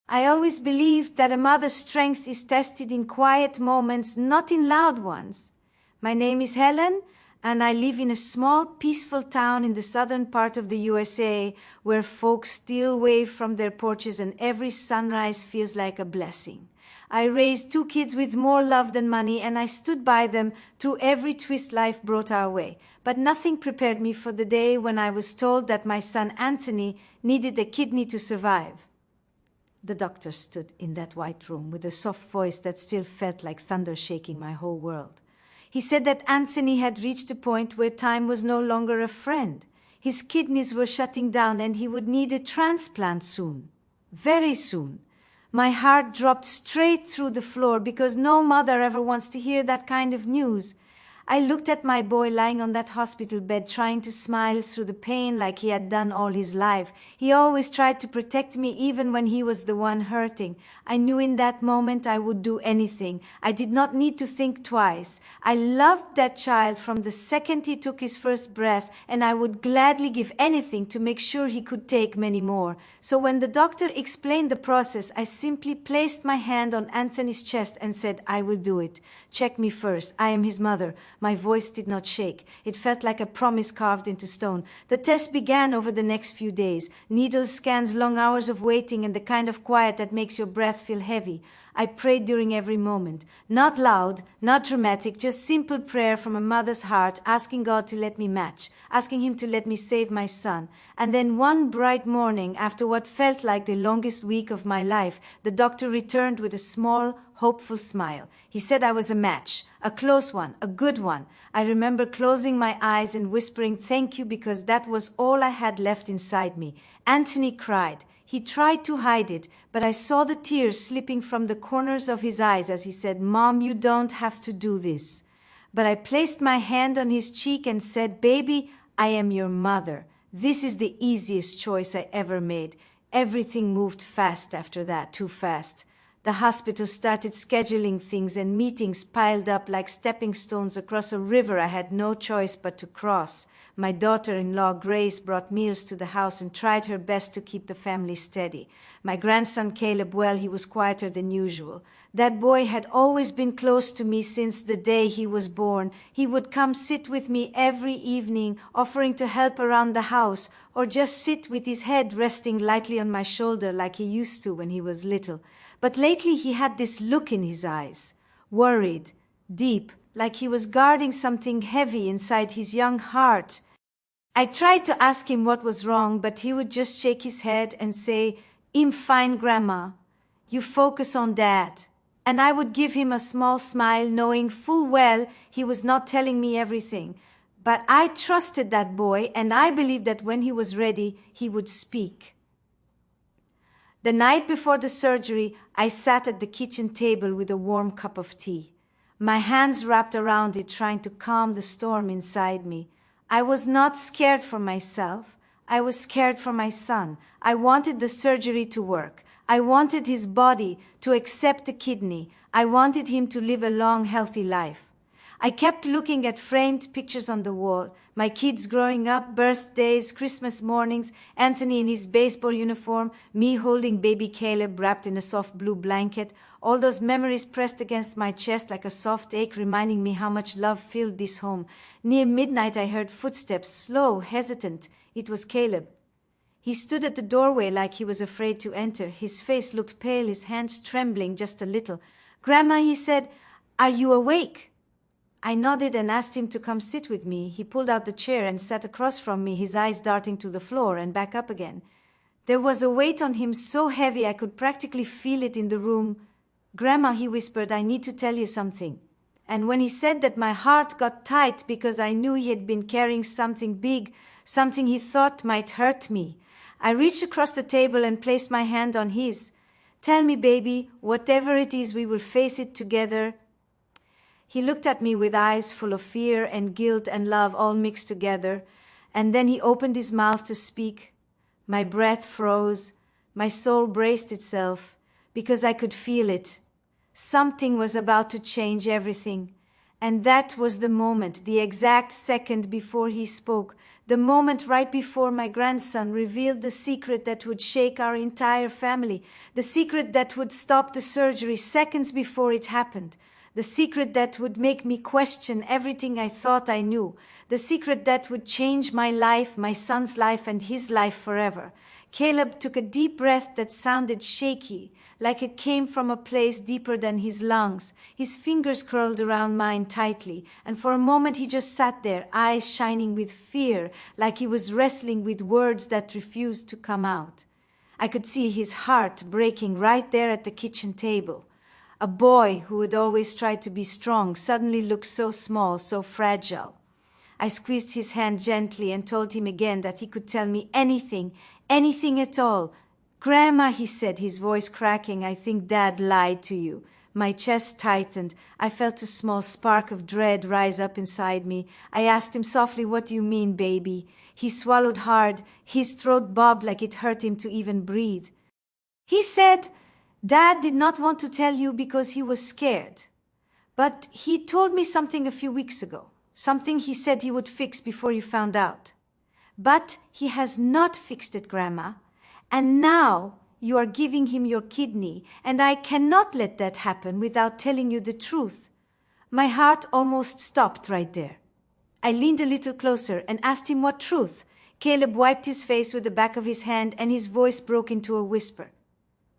I always believed that a mother's strength is tested in quiet moments, not in loud ones. My name is Helen, and I live in a small, peaceful town in the southern part of the USA where folks still wave from their porches and every sunrise feels like a blessing. I raised 2 kids with more love than money, and I stood by them through every twist life brought our way. But nothing prepared me for the day when I was told that my son Anthony needed a kidney to survive. The doctor stood in that white room with a soft voice that still felt like thunder shaking my whole world. He said that Anthony had reached a point where time was no longer a friend. His kidneys were shutting down and he would need a transplant soon. Very soon. My heart dropped straight through the floor because no mother ever wants to hear that kind of news. I looked at my boy lying on that hospital bed, trying to smile through the pain like he had done all his life. He always tried to protect me even when he was the one hurting. I knew in that moment I would do anything. I did not need to think twice. I loved that child from the second he took his first breath, and I would gladly give anything to make sure he could take many more. So when the doctor explained the process, I simply placed my hand on Anthony's chest and said, "I will do it. Check me first. I am his mother." My voice did not shake. It felt like a promise carved into stone. The test began over the next few days. Needle scans, long hours of waiting, and the kind of quiet that makes your breath feel heavy. I prayed during every moment. Not loud, not dramatic, just simple prayer from a mother's heart, asking God to let me match, asking Him to let me save my son. And then one bright morning, after what felt like the longest week of my life, the doctor returned with a small, hopeful smile. He said I was a match, a close one, a good one. I remember closing my eyes and whispering thank you because that was all I had left inside me. Anthony cried. He tried to hide it, but I saw the tears slipping from the corners of his eyes as he said, "Mom, you don't have to do this." But I placed my hand on his cheek and said, "Baby, I am your mother. This is the easiest choice I ever made." Everything moved fast after that, too fast. The hospital started scheduling things and meetings piled up like stepping stones across a river I had no choice but to cross. My daughter-in-law Grace brought meals to the house and tried her best to keep the family steady. My grandson Caleb, well, he was quieter than usual. That boy had always been close to me since the day he was born. He would come sit with me every evening, offering to help around the house, or just sit with his head resting lightly on my shoulder like he used to when he was little. But lately he had this look in his eyes, worried, deep, like he was guarding something heavy inside his young heart. I tried to ask him what was wrong, but he would just shake his head and say, "I'm fine, Grandma. You focus on Dad." And I would give him a small smile, knowing full well he was not telling me everything. But I trusted that boy, and I believed that when he was ready, he would speak. The night before the surgery, I sat at the kitchen table with a warm cup of tea. My hands wrapped around it, trying to calm the storm inside me. I was not scared for myself. I was scared for my son. I wanted the surgery to work. I wanted his body to accept a kidney. I wanted him to live a long, healthy life. I kept looking at framed pictures on the wall. My kids growing up, birthdays, Christmas mornings, Anthony in his baseball uniform, me holding baby Caleb wrapped in a soft blue blanket, all those memories pressed against my chest like a soft ache, reminding me how much love filled this home. Near midnight, I heard footsteps, slow, hesitant. It was Caleb. He stood at the doorway like he was afraid to enter. His face looked pale, his hands trembling just a little. "Grandma," he said, "are you awake?" I nodded and asked him to come sit with me. He pulled out the chair and sat across from me, his eyes darting to the floor and back up again. There was a weight on him so heavy I could practically feel it in the room. "Grandma," he whispered, "I need to tell you something." And when he said that, my heart got tight because I knew he had been carrying something big, something he thought might hurt me. I reached across the table and placed my hand on his. "Tell me, baby, whatever it is, we will face it together." He looked at me with eyes full of fear and guilt and love all mixed together, and then he opened his mouth to speak. My breath froze. My soul braced itself because I could feel it. Something was about to change everything. And that was the moment, the exact second before he spoke, the moment right before my grandson revealed the secret that would shake our entire family, the secret that would stop the surgery seconds before it happened, the secret that would make me question everything I thought I knew, the secret that would change my life, my son's life, and his life forever. Caleb took a deep breath that sounded shaky, like it came from a place deeper than his lungs. His fingers curled around mine tightly, and for a moment he just sat there, eyes shining with fear, like he was wrestling with words that refused to come out. I could see his heart breaking right there at the kitchen table. A boy who had always tried to be strong suddenly looked so small, so fragile. I squeezed his hand gently and told him again that he could tell me anything, anything at all. "Grandma," he said, his voice cracking, "I think Dad lied to you." My chest tightened. I felt a small spark of dread rise up inside me. I asked him softly, "What do you mean, baby?" He swallowed hard. His throat bobbed like it hurt him to even breathe. He said, "Dad did not want to tell you because he was scared. But he told me something a few weeks ago. Something he said he would fix before you found out. But he has not fixed it, Grandma. And now you are giving him your kidney, and I cannot let that happen without telling you the truth." My heart almost stopped right there. I leaned a little closer and asked him what truth. Caleb wiped his face with the back of his hand, and his voice broke into a whisper.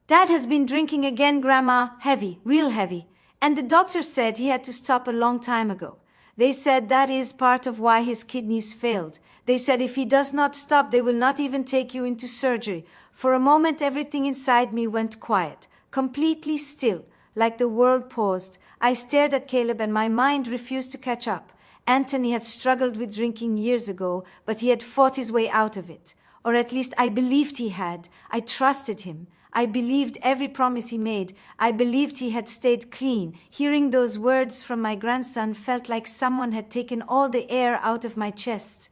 "Dad has been drinking again, Grandma, heavy, real heavy. And the doctor said he had to stop a long time ago. They said that is part of why his kidneys failed. They said if he does not stop, they will not even take you into surgery." For a moment, everything inside me went quiet, completely still, like the world paused. I stared at Caleb and my mind refused to catch up. Anthony had struggled with drinking years ago, but he had fought his way out of it. Or at least I believed he had. I trusted him. I believed every promise he made. I believed he had stayed clean. Hearing those words from my grandson felt like someone had taken all the air out of my chest.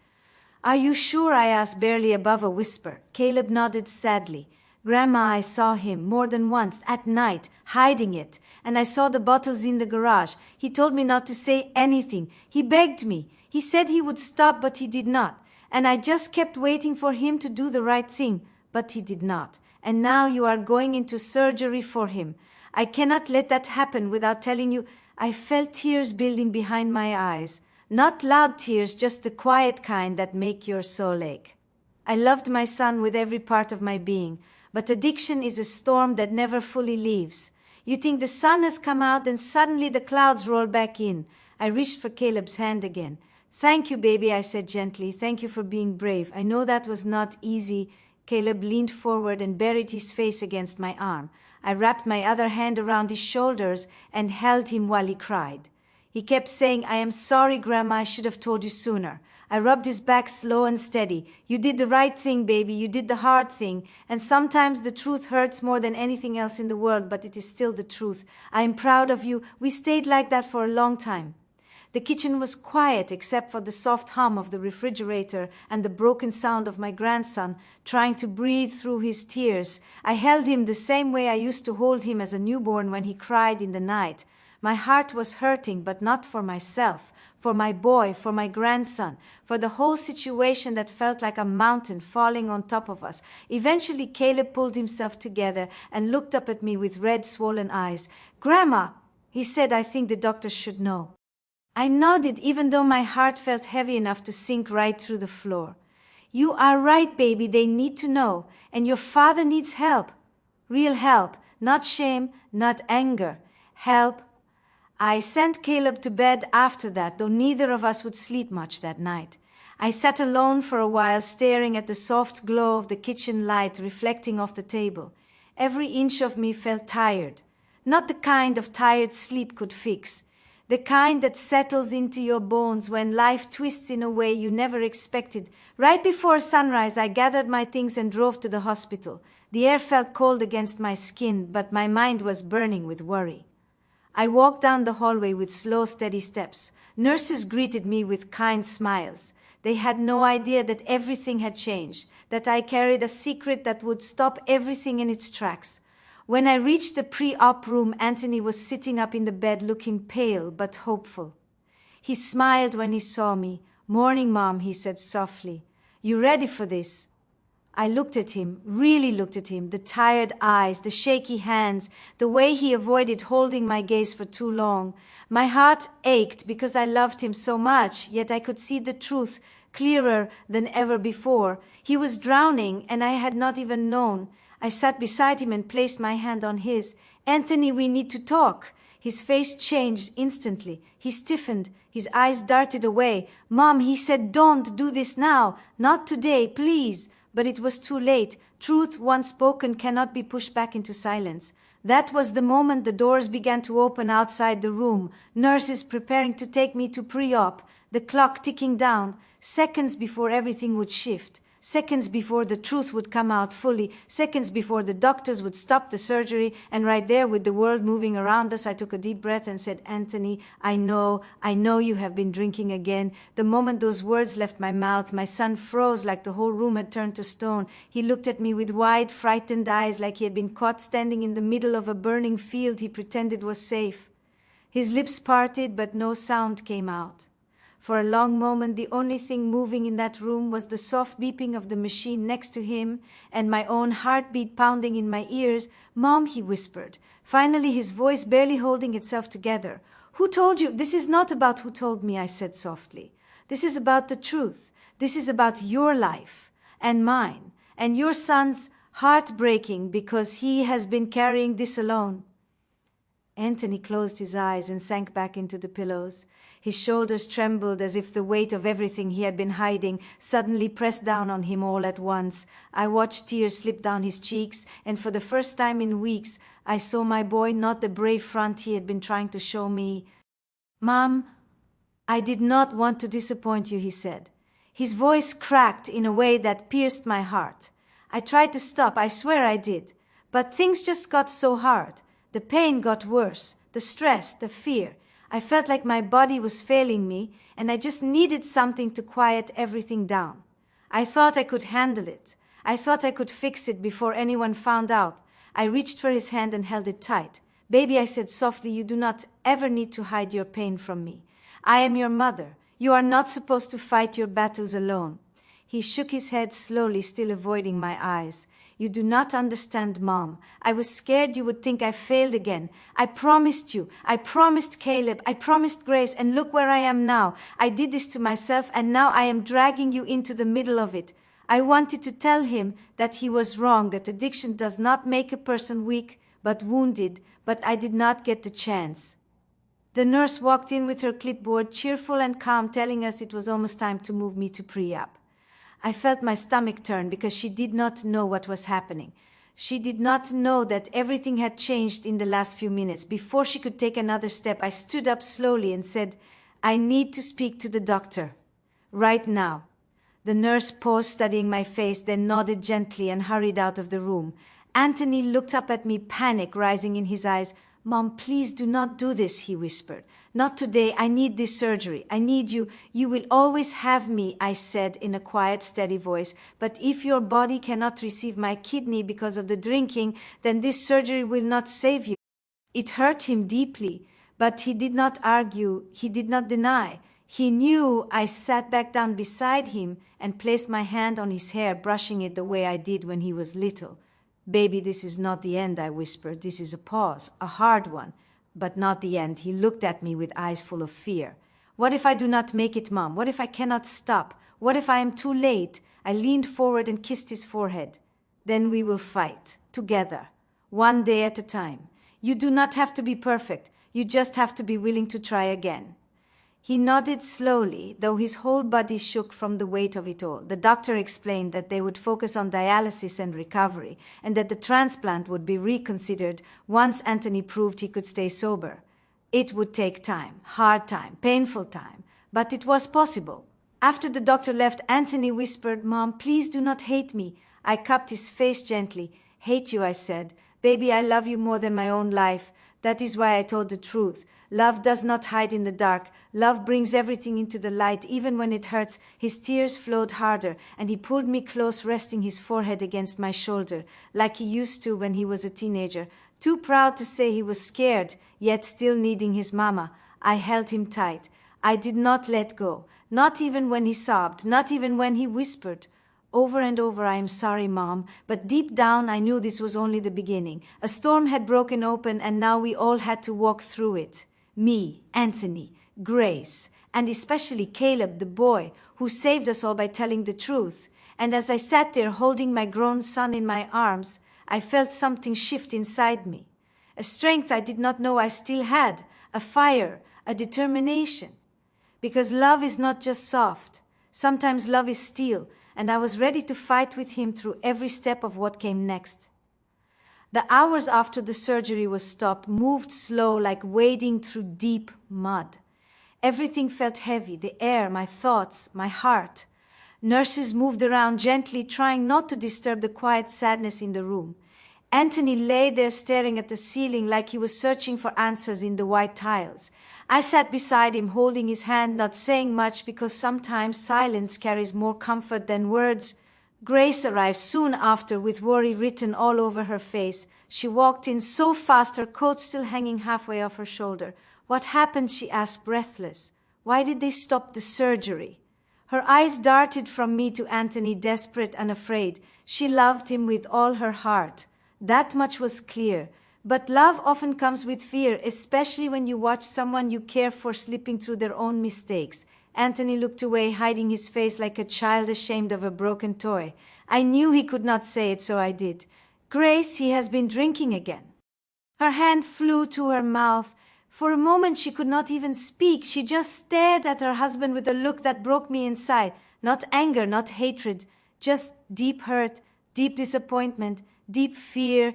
"Are you sure?" I asked, barely above a whisper. Caleb nodded sadly. "Grandma, I saw him more than once, at night, hiding it. And I saw the bottles in the garage. He told me not to say anything. He begged me. He said he would stop, but he did not. And I just kept waiting for him to do the right thing, but he did not. And now you are going into surgery for him. I cannot let that happen without telling you." I felt tears building behind my eyes. Not loud tears, just the quiet kind that make your soul ache. I loved my son with every part of my being, but addiction is a storm that never fully leaves. You think the sun has come out, and suddenly the clouds roll back in. I reached for Caleb's hand again. "Thank you, baby," I said gently. "Thank you for being brave. I know that was not easy." Caleb leaned forward and buried his face against my arm. I wrapped my other hand around his shoulders and held him while he cried. He kept saying, "I am sorry, Grandma, I should have told you sooner." I rubbed his back slow and steady. "You did the right thing, baby. You did the hard thing. And sometimes the truth hurts more than anything else in the world, but it is still the truth. I am proud of you." We stayed like that for a long time. The kitchen was quiet except for the soft hum of the refrigerator and the broken sound of my grandson trying to breathe through his tears. I held him the same way I used to hold him as a newborn when he cried in the night. My heart was hurting, but not for myself, for my boy, for my grandson, for the whole situation that felt like a mountain falling on top of us. Eventually, Caleb pulled himself together and looked up at me with red, swollen eyes. "Grandma," he said, "I think the doctors should know." I nodded, even though my heart felt heavy enough to sink right through the floor. "You are right, baby. They need to know. And your father needs help. Real help. Not shame, not anger. Help." I sent Caleb to bed after that, though neither of us would sleep much that night. I sat alone for a while, staring at the soft glow of the kitchen light reflecting off the table. Every inch of me felt tired. Not the kind of tired sleep could fix. The kind that settles into your bones when life twists in a way you never expected. Right before sunrise, I gathered my things and drove to the hospital. The air felt cold against my skin, but my mind was burning with worry. I walked down the hallway with slow, steady steps. Nurses greeted me with kind smiles. They had no idea that everything had changed, that I carried a secret that would stop everything in its tracks. When I reached the pre-op room, Anthony was sitting up in the bed looking pale but hopeful. He smiled when he saw me. "Morning, Mom," he said softly. "You ready for this?" I looked at him, really looked at him, the tired eyes, the shaky hands, the way he avoided holding my gaze for too long. My heart ached because I loved him so much, yet I could see the truth clearer than ever before. He was drowning, and I had not even known. I sat beside him and placed my hand on his. "Anthony, we need to talk." His face changed instantly. He stiffened. His eyes darted away. "Mom," he said, "don't do this now. Not today, please." But it was too late. Truth once spoken cannot be pushed back into silence. That was the moment the doors began to open outside the room, nurses preparing to take me to pre-op, the clock ticking down, seconds before everything would shift, seconds before the truth would come out fully, seconds before the doctors would stop the surgery, and right there with the world moving around us, I took a deep breath and said, "Anthony, I know you have been drinking again." The moment those words left my mouth, my son froze like the whole room had turned to stone. He looked at me with wide, frightened eyes like he had been caught standing in the middle of a burning field he pretended was safe. His lips parted, but no sound came out. For a long moment, the only thing moving in that room was the soft beeping of the machine next to him and my own heartbeat pounding in my ears. "Mom," he whispered, finally his voice barely holding itself together. "Who told you?" "This is not about who told me," I said softly. "This is about the truth. This is about your life and mine and your son's heartbreaking because he has been carrying this alone." Anthony closed his eyes and sank back into the pillows. His shoulders trembled as if the weight of everything he had been hiding suddenly pressed down on him all at once. I watched tears slip down his cheeks, and for the first time in weeks, I saw my boy not the brave front he had been trying to show me. "Mom, I did not want to disappoint you," he said. His voice cracked in a way that pierced my heart. I tried to stop, I swear I did. But things just got so hard. The pain got worse, the stress, the fear. I felt like my body was failing me, and I just needed something to quiet everything down. I thought I could handle it. I thought I could fix it before anyone found out. I reached for his hand and held it tight. "Baby," I said softly, "you do not ever need to hide your pain from me. I am your mother. You are not supposed to fight your battles alone." He shook his head slowly, still avoiding my eyes. "You do not understand, Mom. I was scared you would think I failed again. I promised you. I promised Caleb. I promised Grace, and look where I am now. I did this to myself, and now I am dragging you into the middle of it. I wanted to tell him that he was wrong, that addiction does not make a person weak, but wounded, but I did not get the chance." The nurse walked in with her clipboard, cheerful and calm, telling us it was almost time to move me to pre-op. I felt my stomach turn because she did not know what was happening. She did not know that everything had changed in the last few minutes. Before she could take another step, I stood up slowly and said, "I need to speak to the doctor. Right now." The nurse paused, studying my face, then nodded gently and hurried out of the room. Anthony looked up at me, panic rising in his eyes. "Mom, please do not do this," he whispered. "Not today. I need this surgery. I need you. You will always have me," I said in a quiet, steady voice. "But if your body cannot receive my kidney because of the drinking, then this surgery will not save you." It hurt him deeply, but he did not argue. He did not deny. He knew. I sat back down beside him and placed my hand on his hair, brushing it the way I did when he was little. "Baby, this is not the end," I whispered. "This is a pause, a hard one, but not the end." He looked at me with eyes full of fear. "What if I do not make it, Mom? What if I cannot stop? What if I am too late?" I leaned forward and kissed his forehead. "Then we will fight, together, one day at a time. You do not have to be perfect. You just have to be willing to try again." He nodded slowly, though his whole body shook from the weight of it all. The doctor explained that they would focus on dialysis and recovery, and that the transplant would be reconsidered once Anthony proved he could stay sober. It would take time, hard time, painful time, but it was possible. After the doctor left, Anthony whispered, "Mom, please do not hate me." I cupped his face gently. "Hate you," I said. "Baby, I love you more than my own life. That is why I told the truth. Love does not hide in the dark. Love brings everything into the light, even when it hurts." His tears flowed harder, and he pulled me close, resting his forehead against my shoulder, like he used to when he was a teenager. Too proud to say he was scared, yet still needing his mama. I held him tight. I did not let go, not even when he sobbed, not even when he whispered. Over and over, I am sorry, Mom, but deep down I knew this was only the beginning. A storm had broken open and now we all had to walk through it. Me, Anthony, Grace, and especially Caleb, the boy, who saved us all by telling the truth. And as I sat there holding my grown son in my arms, I felt something shift inside me. A strength I did not know I still had, a fire, a determination. Because love is not just soft. Sometimes love is steel, and I was ready to fight with him through every step of what came next. The hours after the surgery was stopped moved slow like wading through deep mud. Everything felt heavy, the air, my thoughts, my heart. Nurses moved around gently, trying not to disturb the quiet sadness in the room. Anthony lay there staring at the ceiling like he was searching for answers in the white tiles. I sat beside him, holding his hand, not saying much because sometimes silence carries more comfort than words. Grace arrived soon after with worry written all over her face. She walked in so fast, her coat still hanging halfway off her shoulder. What happened? She asked, breathless. Why did they stop the surgery? Her eyes darted from me to Anthony, desperate and afraid. She loved him with all her heart. That much was clear. But love often comes with fear, especially when you watch someone you care for slipping through their own mistakes. Anthony looked away, hiding his face like a child ashamed of a broken toy. I knew he could not say it, so I did. Grace, he has been drinking again. Her hand flew to her mouth. For a moment she could not even speak. She just stared at her husband with a look that broke me inside. Not anger, not hatred, just deep hurt, deep disappointment, deep fear.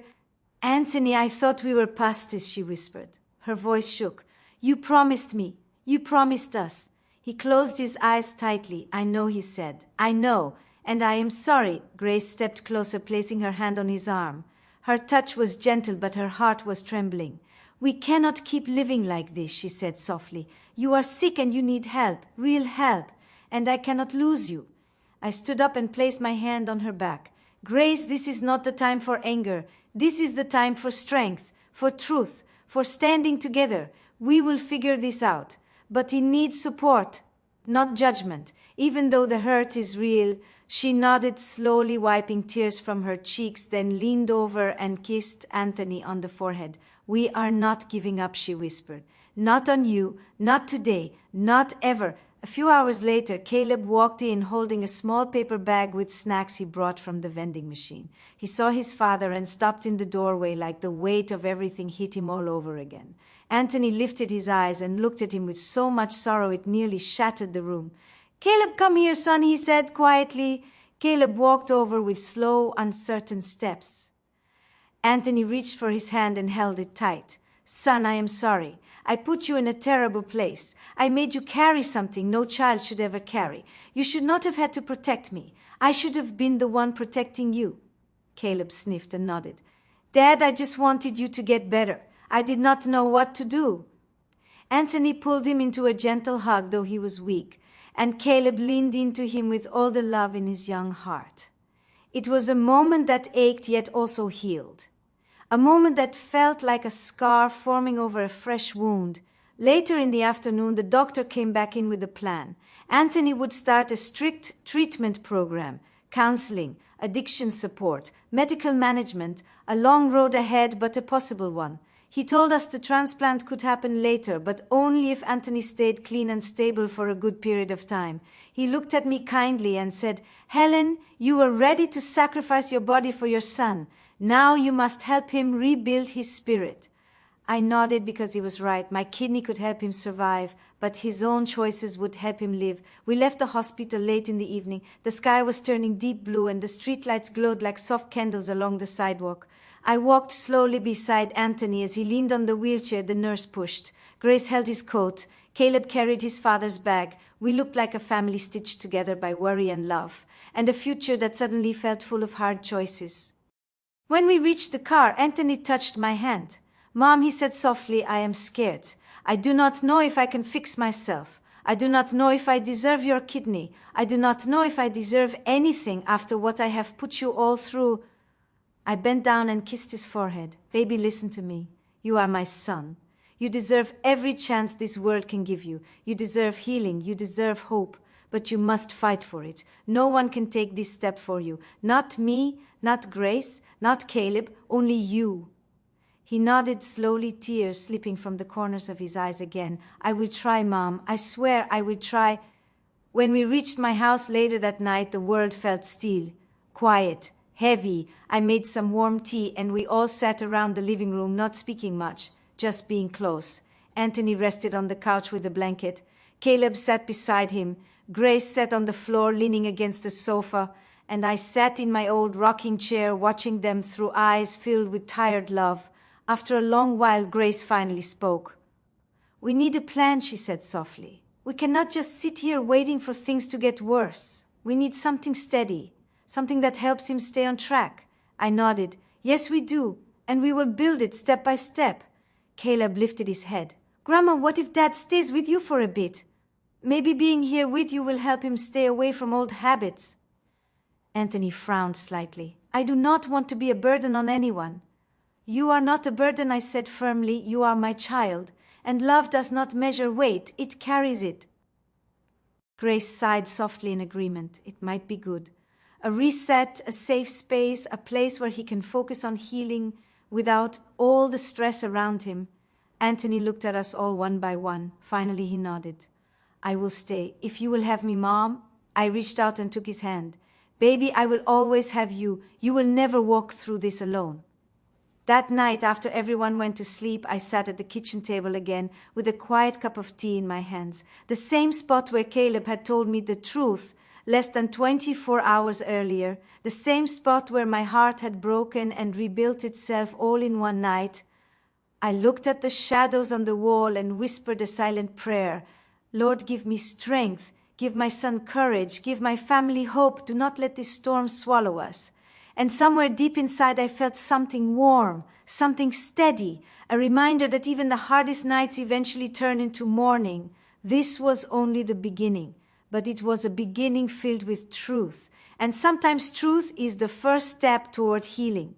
Anthony, I thought we were past this, she whispered. Her voice shook. You promised me. You promised us. He closed his eyes tightly. I know, he said. I know. And I am sorry. Grace stepped closer, placing her hand on his arm. Her touch was gentle, but her heart was trembling. We cannot keep living like this, she said softly. You are sick and you need help, real help, and I cannot lose you. I stood up and placed my hand on her back. Grace, this is not the time for anger. This is the time for strength, for truth, for standing together. We will figure this out. But he needs support, not judgment. Even though the hurt is real, she nodded slowly, wiping tears from her cheeks, then leaned over and kissed Anthony on the forehead. We are not giving up, she whispered. Not on you, not today, not ever. A few hours later, Caleb walked in holding a small paper bag with snacks he brought from the vending machine. He saw his father and stopped in the doorway like the weight of everything hit him all over again. Anthony lifted his eyes and looked at him with so much sorrow it nearly shattered the room. Caleb, come here, son, he said quietly. Caleb walked over with slow, uncertain steps. Anthony reached for his hand and held it tight. Son, I am sorry. I put you in a terrible place. I made you carry something no child should ever carry. You should not have had to protect me. I should have been the one protecting you. Caleb sniffed and nodded. Dad, I just wanted you to get better. I did not know what to do. Anthony pulled him into a gentle hug, though he was weak, and Caleb leaned into him with all the love in his young heart. It was a moment that ached yet also healed. A moment that felt like a scar forming over a fresh wound. Later in the afternoon, the doctor came back in with a plan. Anthony would start a strict treatment program, counseling, addiction support, medical management, a long road ahead but a possible one. He told us the transplant could happen later, but only if Anthony stayed clean and stable for a good period of time. He looked at me kindly and said, Helen, you were ready to sacrifice your body for your son. Now you must help him rebuild his spirit. I nodded because he was right. My kidney could help him survive, but his own choices would help him live. We left the hospital late in the evening. The sky was turning deep blue and the streetlights glowed like soft candles along the sidewalk. I walked slowly beside Anthony as he leaned on the wheelchair the nurse pushed. Grace held his coat. Caleb carried his father's bag. We looked like a family stitched together by worry and love, and a future that suddenly felt full of hard choices. When we reached the car, Anthony touched my hand. Mom, he said softly, I am scared. I do not know if I can fix myself. I do not know if I deserve your kidney. I do not know if I deserve anything after what I have put you all through. I bent down and kissed his forehead. Baby, listen to me. You are my son. You deserve every chance this world can give you. You deserve healing. You deserve hope. But you must fight for it. No one can take this step for you. Not me, not Grace, not Caleb, only you. He nodded slowly, tears slipping from the corners of his eyes again. I will try, Mom. I swear I will try. When we reached my house later that night, the world felt still, quiet, heavy. I made some warm tea and we all sat around the living room, not speaking much, just being close. Anthony rested on the couch with a blanket. Caleb sat beside him. Grace sat on the floor, leaning against the sofa, and I sat in my old rocking chair, watching them through eyes filled with tired love. After a long while, Grace finally spoke. We need a plan, she said softly. We cannot just sit here waiting for things to get worse. We need something steady, something that helps him stay on track. I nodded. Yes, we do, and we will build it step by step. Caleb lifted his head. Grandma, what if Dad stays with you for a bit? Maybe being here with you will help him stay away from old habits. Anthony frowned slightly. I do not want to be a burden on anyone. You are not a burden, I said firmly. You are my child, and love does not measure weight, it carries it. Grace sighed softly in agreement. It might be good. A reset, a safe space, a place where he can focus on healing without all the stress around him. Anthony looked at us all one by one. Finally he nodded. I will stay. If you will have me, Mom. I reached out and took his hand. Baby, I will always have you. You will never walk through this alone. That night, after everyone went to sleep, I sat at the kitchen table again with a quiet cup of tea in my hands. The same spot where Caleb had told me the truth less than 24 hours earlier. The same spot where my heart had broken and rebuilt itself all in one night. I looked at the shadows on the wall and whispered a silent prayer. Lord, give me strength, give my son courage, give my family hope. Do not let this storm swallow us. And somewhere deep inside I felt something warm, something steady, a reminder that even the hardest nights eventually turn into morning. This was only the beginning, but it was a beginning filled with truth. And sometimes truth is the first step toward healing.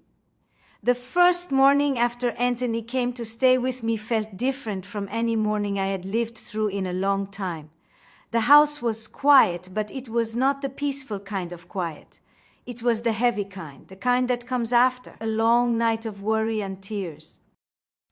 The first morning after Anthony came to stay with me felt different from any morning I had lived through in a long time. The house was quiet, but it was not the peaceful kind of quiet. It was the heavy kind, the kind that comes after a long night of worry and tears.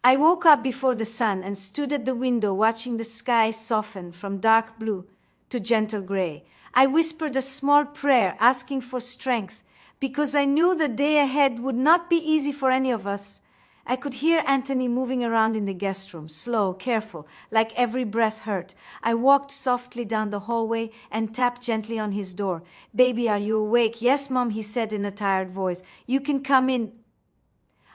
I woke up before the sun and stood at the window watching the sky soften from dark blue to gentle gray. I whispered a small prayer asking for strength, because I knew the day ahead would not be easy for any of us. I could hear Anthony moving around in the guest room, slow, careful, like every breath hurt. I walked softly down the hallway and tapped gently on his door. Baby, are you awake? Yes, Mom, he said in a tired voice. You can come in.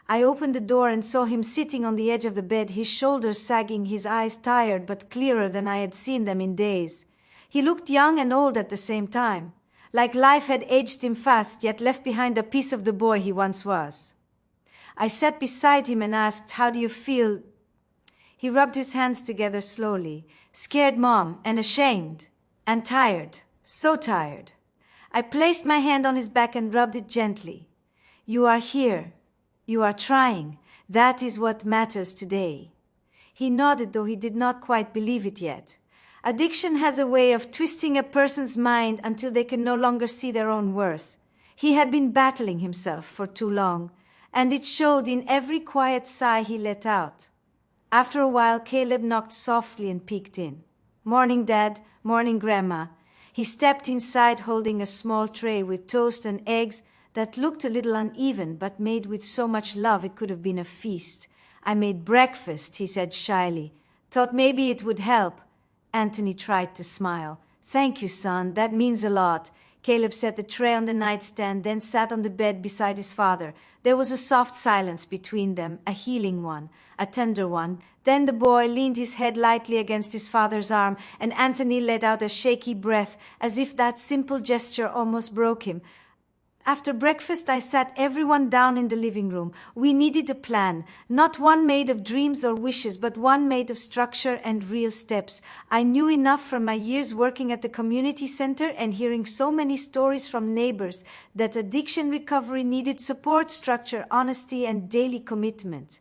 I opened the door and saw him sitting on the edge of the bed, his shoulders sagging, his eyes tired but clearer than I had seen them in days. He looked young and old at the same time, like life had aged him fast, yet left behind a piece of the boy he once was. I sat beside him and asked, how do you feel? He rubbed his hands together slowly, scared, Mom, and ashamed, and tired, so tired. I placed my hand on his back and rubbed it gently. You are here. You are trying. That is what matters today. He nodded, though he did not quite believe it yet. Addiction has a way of twisting a person's mind until they can no longer see their own worth. He had been battling himself for too long, and it showed in every quiet sigh he let out. After a while, Caleb knocked softly and peeked in. Morning, Dad. Morning, Grandma. He stepped inside holding a small tray with toast and eggs that looked a little uneven, but made with so much love it could have been a feast. I made breakfast, he said shyly. Thought maybe it would help. Anthony tried to smile. Thank you, son. That means a lot. Caleb set the tray on the nightstand, then sat on the bed beside his father. There was a soft silence between them, a healing one, a tender one. Then the boy leaned his head lightly against his father's arm, and Anthony let out a shaky breath, as if that simple gesture almost broke him. After breakfast, I sat everyone down in the living room. We needed a plan, not one made of dreams or wishes, but one made of structure and real steps. I knew enough from my years working at the community center and hearing so many stories from neighbors that addiction recovery needed support, structure, honesty, and daily commitment.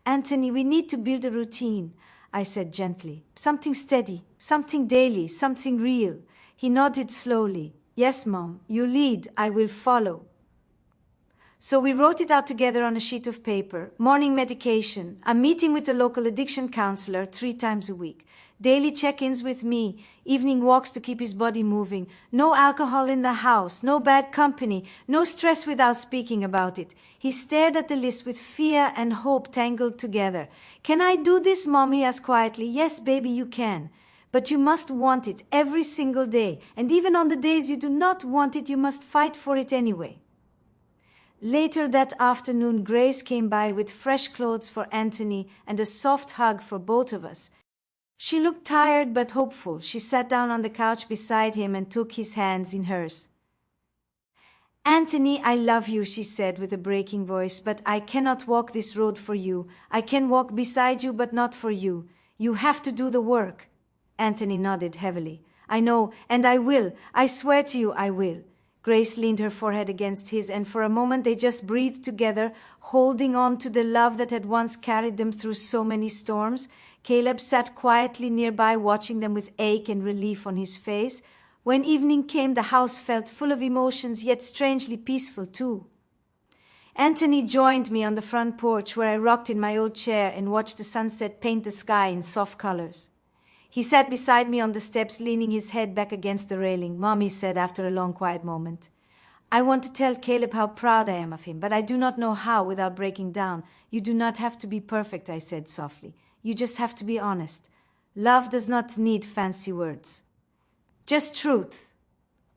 "Anthony, we need to build a routine," I said gently. "Something steady, something daily, something real." He nodded slowly. "Yes, Mom, you lead, I will follow." So we wrote it out together on a sheet of paper. Morning medication, a meeting with a local addiction counselor 3 times a week, daily check-ins with me, evening walks to keep his body moving, no alcohol in the house, no bad company, no stress without speaking about it. He stared at the list with fear and hope tangled together. "Can I do this, Mom?" he asked quietly. "Yes, baby, you can. But you must want it every single day. And even on the days you do not want it, you must fight for it anyway." Later that afternoon, Grace came by with fresh clothes for Anthony and a soft hug for both of us. She looked tired but hopeful. She sat down on the couch beside him and took his hands in hers. "Anthony, I love you," she said with a breaking voice, "but I cannot walk this road for you. I can walk beside you, but not for you. You have to do the work." Anthony nodded heavily. "I know, and I will. I swear to you I will." Grace leaned her forehead against his, and for a moment they just breathed together, holding on to the love that had once carried them through so many storms. Caleb sat quietly nearby, watching them with ache and relief on his face. When evening came, the house felt full of emotions, yet strangely peaceful too. Anthony joined me on the front porch, where I rocked in my old chair and watched the sunset paint the sky in soft colors. He sat beside me on the steps, leaning his head back against the railing. "Mommy," said after a long quiet moment, "I want to tell Caleb how proud I am of him, but I do not know how without breaking down." "You do not have to be perfect," I said softly. "You just have to be honest. Love does not need fancy words. Just truth."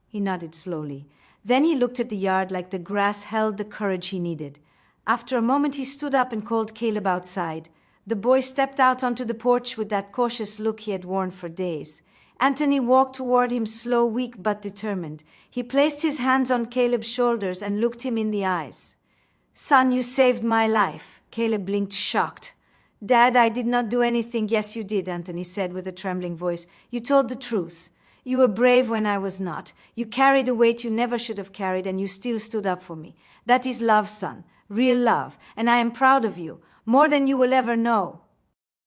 He nodded slowly. Then he looked at the yard like the grass held the courage he needed. After a moment he stood up and called Caleb outside. The boy stepped out onto the porch with that cautious look he had worn for days. Anthony walked toward him, slow, weak, but determined. He placed his hands on Caleb's shoulders and looked him in the eyes. "Son, you saved my life." Caleb blinked, shocked. "Dad, I did not do anything." "Yes, you did," Anthony said with a trembling voice. "You told the truth. You were brave when I was not. You carried a weight you never should have carried, and you still stood up for me. That is love, son. Real love. And I am proud of you. More than you will ever know."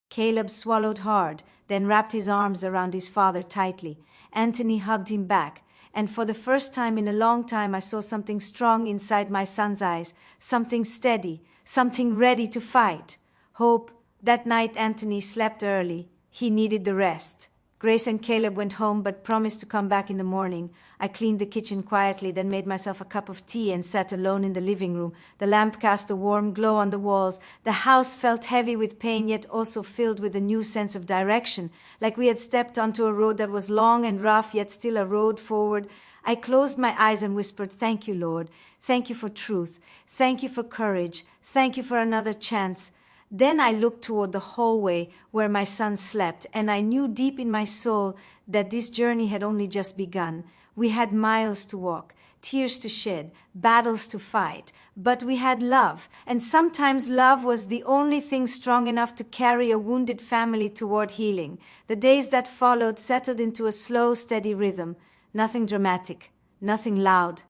Caleb swallowed hard, then wrapped his arms around his father tightly. Anthony hugged him back, and for the first time in a long time I saw something strong inside my son's eyes, something steady, something ready to fight. Hope. That night Anthony slept early. He needed the rest. Grace and Caleb went home but promised to come back in the morning. I cleaned the kitchen quietly, then made myself a cup of tea and sat alone in the living room. The lamp cast a warm glow on the walls. The house felt heavy with pain, yet also filled with a new sense of direction, like we had stepped onto a road that was long and rough, yet still a road forward. I closed my eyes and whispered, "Thank you, Lord. Thank you for truth. Thank you for courage. Thank you for another chance." Then I looked toward the hallway where my son slept, and I knew deep in my soul that this journey had only just begun. We had miles to walk, tears to shed, battles to fight, but we had love, and sometimes love was the only thing strong enough to carry a wounded family toward healing. The days that followed settled into a slow, steady rhythm. Nothing dramatic, nothing loud.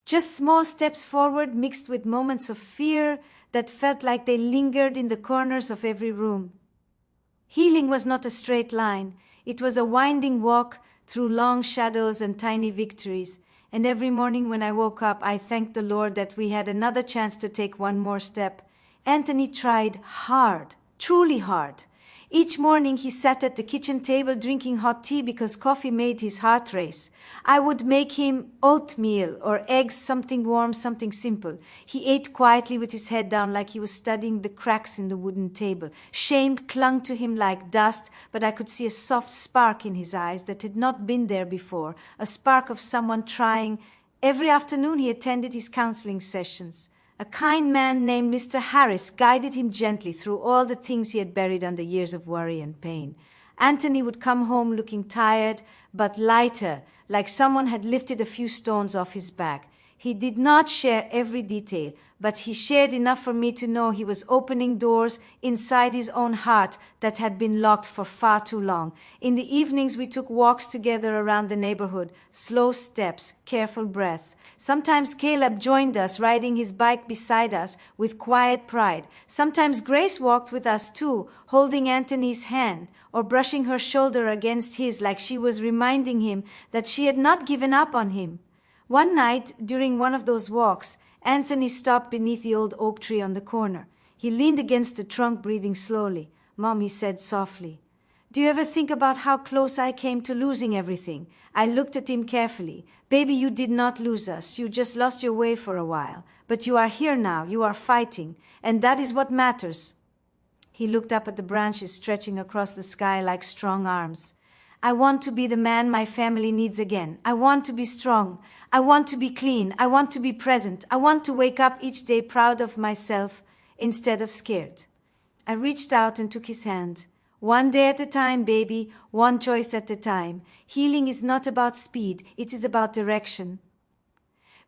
Just small steps forward mixed with moments of fear that felt like they lingered in the corners of every room. Healing was not a straight line. It was a winding walk through long shadows and tiny victories. And every morning when I woke up, I thanked the Lord that we had another chance to take one more step. Anthony tried hard, truly hard. Each morning he sat at the kitchen table drinking hot tea because coffee made his heart race. I would make him oatmeal or eggs, something warm, something simple. He ate quietly with his head down like he was studying the cracks in the wooden table. Shame clung to him like dust, but I could see a soft spark in his eyes that had not been there before, a spark of someone trying. Every afternoon he attended his counseling sessions. A kind man named Mr. Harris guided him gently through all the things he had buried under years of worry and pain. Anthony would come home looking tired but lighter, like someone had lifted a few stones off his back. He did not share every detail, but he shared enough for me to know he was opening doors inside his own heart that had been locked for far too long. In the evenings, we took walks together around the neighborhood, slow steps, careful breaths. Sometimes Caleb joined us, riding his bike beside us with quiet pride. Sometimes Grace walked with us too, holding Anthony's hand or brushing her shoulder against his like she was reminding him that she had not given up on him. One night, during one of those walks, Anthony stopped beneath the old oak tree on the corner. He leaned against the trunk, breathing slowly. "Mom," he said softly, "do you ever think about how close I came to losing everything?" I looked at him carefully. "Baby, you did not lose us. You just lost your way for a while. But you are here now. You are fighting. And that is what matters." He looked up at the branches stretching across the sky like strong arms. "I want to be the man my family needs again. I want to be strong. I want to be clean. I want to be present. I want to wake up each day proud of myself instead of scared." I reached out and took his hand. "One day at a time, baby. One choice at a time. Healing is not about speed. It is about direction."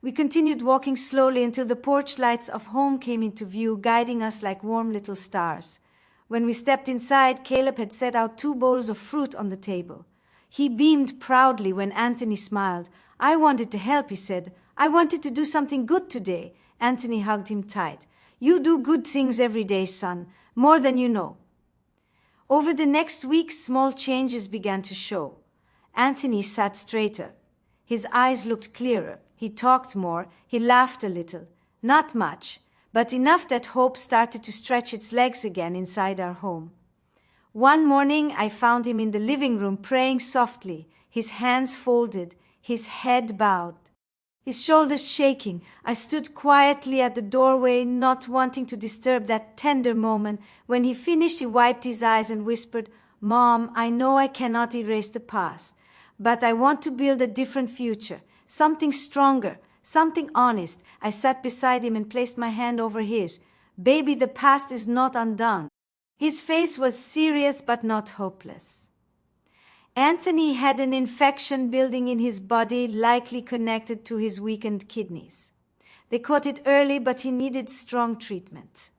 We continued walking slowly until the porch lights of home came into view, guiding us like warm little stars. When we stepped inside, Caleb had set out 2 bowls of fruit on the table. He beamed proudly when Anthony smiled. "I wanted to help," he said. "I wanted to do something good today." Anthony hugged him tight. "You do good things every day, son, more than you know." Over the next week, small changes began to show. Anthony sat straighter. His eyes looked clearer. He talked more. He laughed a little. Not much, but enough that hope started to stretch its legs again inside our home. One morning, I found him in the living room praying softly, his hands folded, his head bowed, his shoulders shaking. I stood quietly at the doorway, not wanting to disturb that tender moment. When he finished, he wiped his eyes and whispered, "Mom, I know I cannot erase the past, but I want to build a different future, something stronger, something honest." I sat beside him and placed my hand over his. "Baby, the past is not undone." His face was serious but not hopeless. Anthony had an infection building in his body, likely connected to his weakened kidneys. They caught it early, but he needed strong treatment.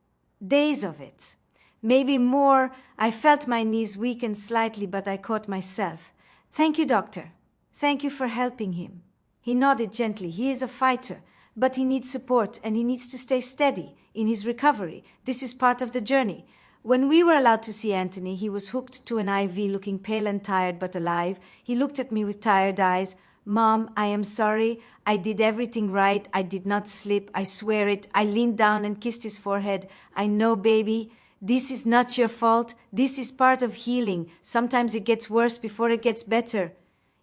Days of it. Maybe more. I felt my knees weaken slightly, but I caught myself. "Thank you, doctor. Thank you for helping him." He nodded gently. "He is a fighter, but he needs support and he needs to stay steady in his recovery. This is part of the journey." When we were allowed to see Anthony, he was hooked to an IV, looking pale and tired but alive. He looked at me with tired eyes. "Mom, I am sorry. I did everything right. I did not slip. I swear it." I leaned down and kissed his forehead. "I know, baby. This is not your fault. This is part of healing. Sometimes it gets worse before it gets better."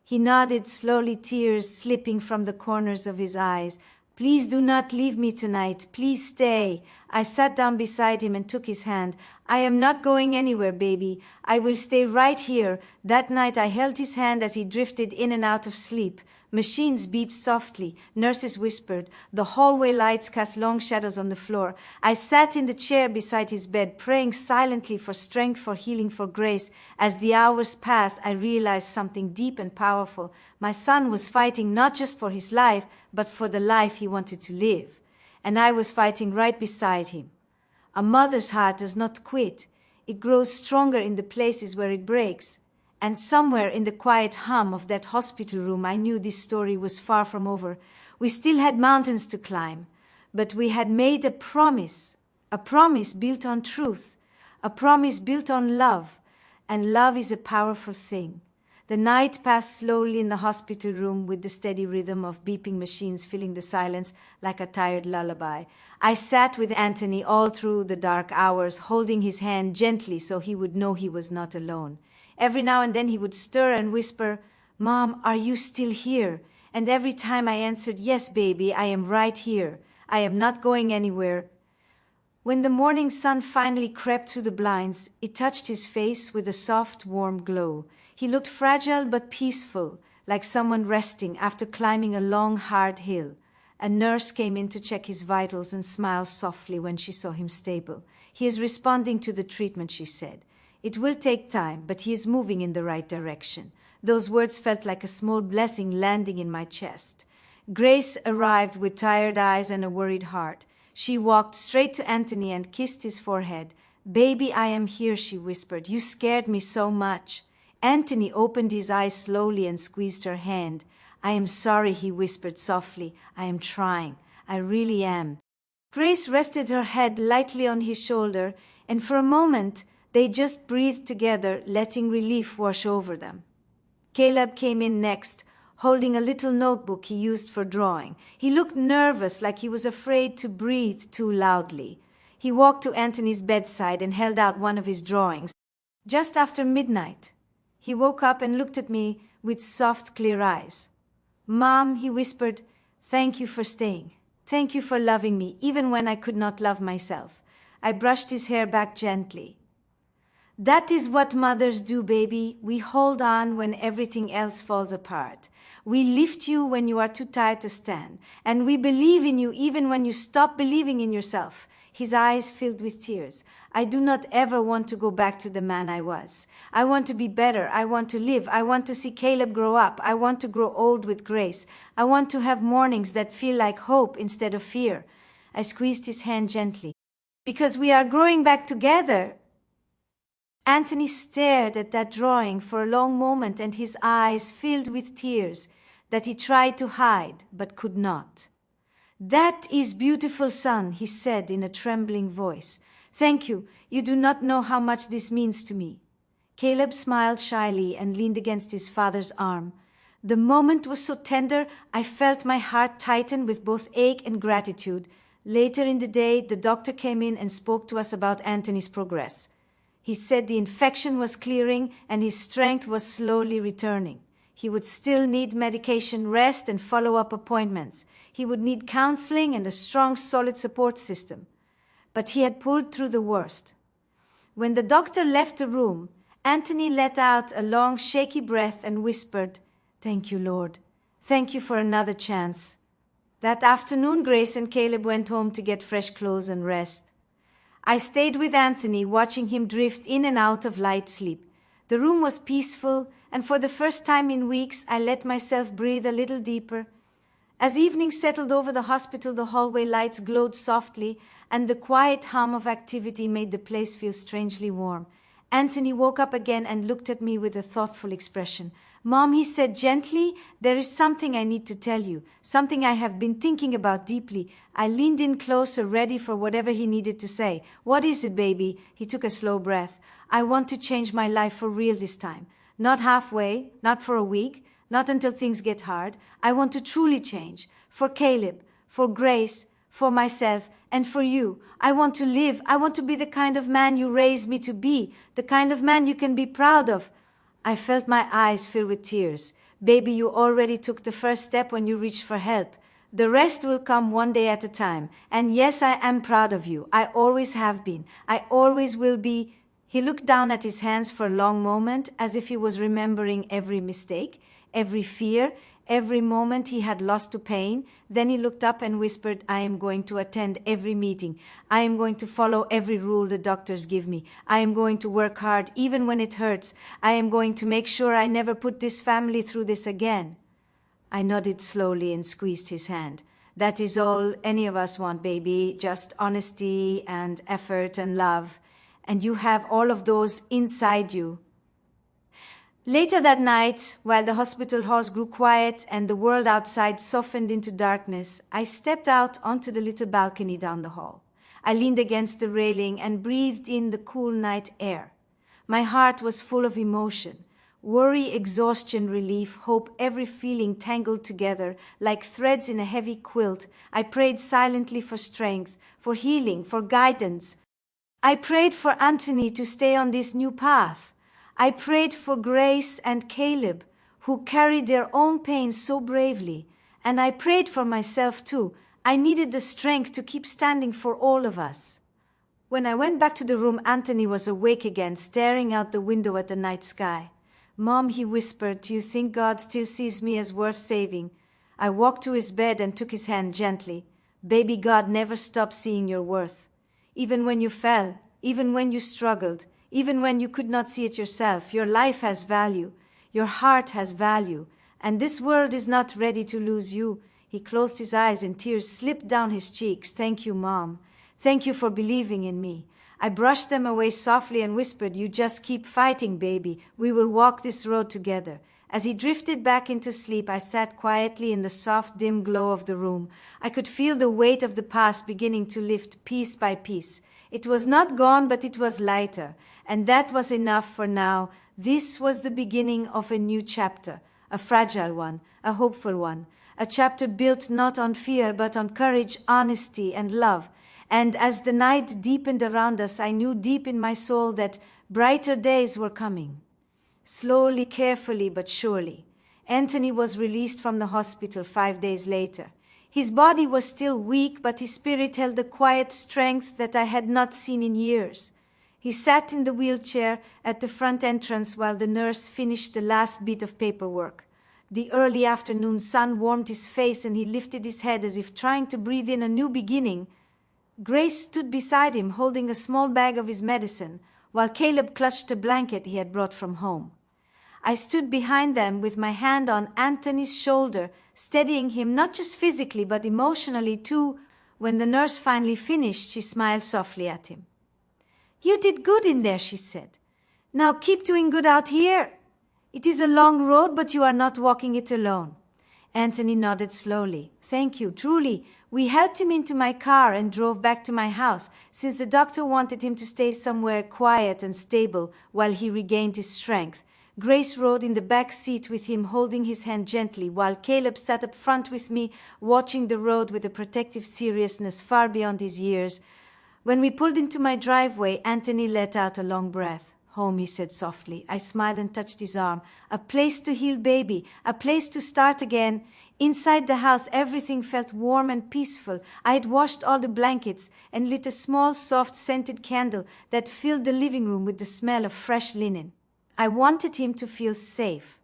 He nodded slowly, tears slipping from the corners of his eyes. "Please do not leave me tonight. Please stay." I sat down beside him and took his hand. "I am not going anywhere, baby. I will stay right here." That night I held his hand as he drifted in and out of sleep. Machines beeped softly. Nurses whispered. The hallway lights cast long shadows on the floor. I sat in the chair beside his bed, praying silently for strength, for healing, for grace. As the hours passed, I realized something deep and powerful. My son was fighting not just for his life, but for the life he wanted to live. And I was fighting right beside him. A mother's heart does not quit. It grows stronger in the places where it breaks. And somewhere in the quiet hum of that hospital room, I knew this story was far from over. We still had mountains to climb, but we had made a promise built on truth, a promise built on love, and love is a powerful thing. The night passed slowly in the hospital room with the steady rhythm of beeping machines filling the silence like a tired lullaby. I sat with Anthony all through the dark hours, holding his hand gently so he would know he was not alone. Every now and then he would stir and whisper, "Mom, are you still here?" And every time I answered, "Yes, baby, I am right here. I am not going anywhere." When the morning sun finally crept through the blinds, it touched his face with a soft, warm glow. He looked fragile but peaceful, like someone resting after climbing a long, hard hill. A nurse came in to check his vitals and smiled softly when she saw him stable. "He is responding to the treatment," she said. "It will take time, but he is moving in the right direction." Those words felt like a small blessing landing in my chest. Grace arrived with tired eyes and a worried heart. She walked straight to Anthony and kissed his forehead. "Baby, I am here," she whispered. "You scared me so much." Anthony opened his eyes slowly and squeezed her hand. "I am sorry," he whispered softly. "I am trying. I really am." Grace rested her head lightly on his shoulder, and for a moment they just breathed together, letting relief wash over them. Caleb came in next, holding a little notebook he used for drawing. He looked nervous, like he was afraid to breathe too loudly. He walked to Anthony's bedside and held out one of his drawings. Just after midnight, he woke up and looked at me with soft, clear eyes. "Mom," he whispered, "thank you for staying. Thank you for loving me, even when I could not love myself." I brushed his hair back gently. "That is what mothers do, baby. We hold on when everything else falls apart. We lift you when you are too tired to stand. And we believe in you even when you stop believing in yourself." His eyes filled with tears. "I do not ever want to go back to the man I was. I want to be better. I want to live. I want to see Caleb grow up. I want to grow old with grace. I want to have mornings that feel like hope instead of fear." I squeezed his hand gently. "Because we are growing back together." Anthony stared at that drawing for a long moment, and his eyes filled with tears that he tried to hide but could not. "That is beautiful, son," he said in a trembling voice. "Thank you. You do not know how much this means to me." Caleb smiled shyly and leaned against his father's arm. The moment was so tender, I felt my heart tighten with both ache and gratitude. Later in the day, the doctor came in and spoke to us about Anthony's progress. He said the infection was clearing and his strength was slowly returning. He would still need medication, rest, and follow-up appointments. He would need counseling and a strong, solid support system. But he had pulled through the worst. When the doctor left the room, Anthony let out a long, shaky breath and whispered, "Thank you, Lord. Thank you for another chance." That afternoon, Grace and Caleb went home to get fresh clothes and rest. I stayed with Anthony, watching him drift in and out of light sleep. The room was peaceful, and for the first time in weeks, I let myself breathe a little deeper. As evening settled over the hospital, the hallway lights glowed softly, and the quiet hum of activity made the place feel strangely warm. Anthony woke up again and looked at me with a thoughtful expression. "Mom," he said gently, "there is something I need to tell you, something I have been thinking about deeply." I leaned in closer, ready for whatever he needed to say. "What is it, baby?" He took a slow breath. "I want to change my life for real this time. Not halfway, not for a week, not until things get hard. I want to truly change. For Caleb, for Grace, for myself, and for you. I want to live. I want to be the kind of man you raised me to be, the kind of man you can be proud of." I felt my eyes fill with tears. "Baby, you already took the first step when you reached for help. The rest will come one day at a time. And yes, I am proud of you. I always have been. I always will be." He looked down at his hands for a long moment, as if he was remembering every mistake, every fear, every moment he had lost to pain. Then he looked up and whispered, "I am going to attend every meeting. I am going to follow every rule the doctors give me. I am going to work hard even when it hurts. I am going to make sure I never put this family through this again." I nodded slowly and squeezed his hand. "That is all any of us want, baby. Just honesty and effort and love. And you have all of those inside you." Later that night, while the hospital halls grew quiet and the world outside softened into darkness, I stepped out onto the little balcony down the hall. I leaned against the railing and breathed in the cool night air. My heart was full of emotion. Worry, exhaustion, relief, hope, every feeling tangled together like threads in a heavy quilt. I prayed silently for strength, for healing, for guidance. I prayed for Anthony to stay on this new path. I prayed for Grace and Caleb, who carried their own pain so bravely. And I prayed for myself too. I needed the strength to keep standing for all of us. When I went back to the room, Anthony was awake again, staring out the window at the night sky. "Mom," he whispered, "do you think God still sees me as worth saving?" I walked to his bed and took his hand gently. "Baby, God never stopped seeing your worth. Even when you fell, even when you struggled, even when you could not see it yourself, your life has value. Your heart has value. And this world is not ready to lose you. He closed his eyes and tears slipped down his cheeks. "Thank you, Mom. Thank you for believing in me." I brushed them away softly and whispered, "You just keep fighting, baby. We will walk this road together." As he drifted back into sleep, I sat quietly in the soft, dim glow of the room. I could feel the weight of the past beginning to lift piece by piece. It was not gone, but it was lighter, and that was enough for now. This was the beginning of a new chapter, a fragile one, a hopeful one, a chapter built not on fear, but on courage, honesty, and love. And as the night deepened around us, I knew deep in my soul that brighter days were coming. Slowly, carefully, but surely, Anthony was released from the hospital 5 days later. His body was still weak, but his spirit held a quiet strength that I had not seen in years. He sat in the wheelchair at the front entrance while the nurse finished the last bit of paperwork. The early afternoon sun warmed his face and he lifted his head as if trying to breathe in a new beginning. Grace stood beside him holding a small bag of his medicine, while Caleb clutched a blanket he had brought from home. I stood behind them with my hand on Anthony's shoulder, steadying him not just physically but emotionally too. When the nurse finally finished, she smiled softly at him. "You did good in there," she said. "Now keep doing good out here. It is a long road, but you are not walking it alone." Anthony nodded slowly. "Thank you, truly. We helped him into my car and drove back to my house, since the doctor wanted him to stay somewhere quiet and stable while he regained his strength. Grace rode in the back seat with him, holding his hand gently, while Caleb sat up front with me, watching the road with a protective seriousness far beyond his years. When we pulled into my driveway, Anthony let out a long breath. "Home," he said softly. I smiled and touched his arm. "A place to heal, baby. A place to start again." Inside the house, everything felt warm and peaceful. I had washed all the blankets and lit a small, soft, scented candle that filled the living room with the smell of fresh linen. I wanted him to feel safe,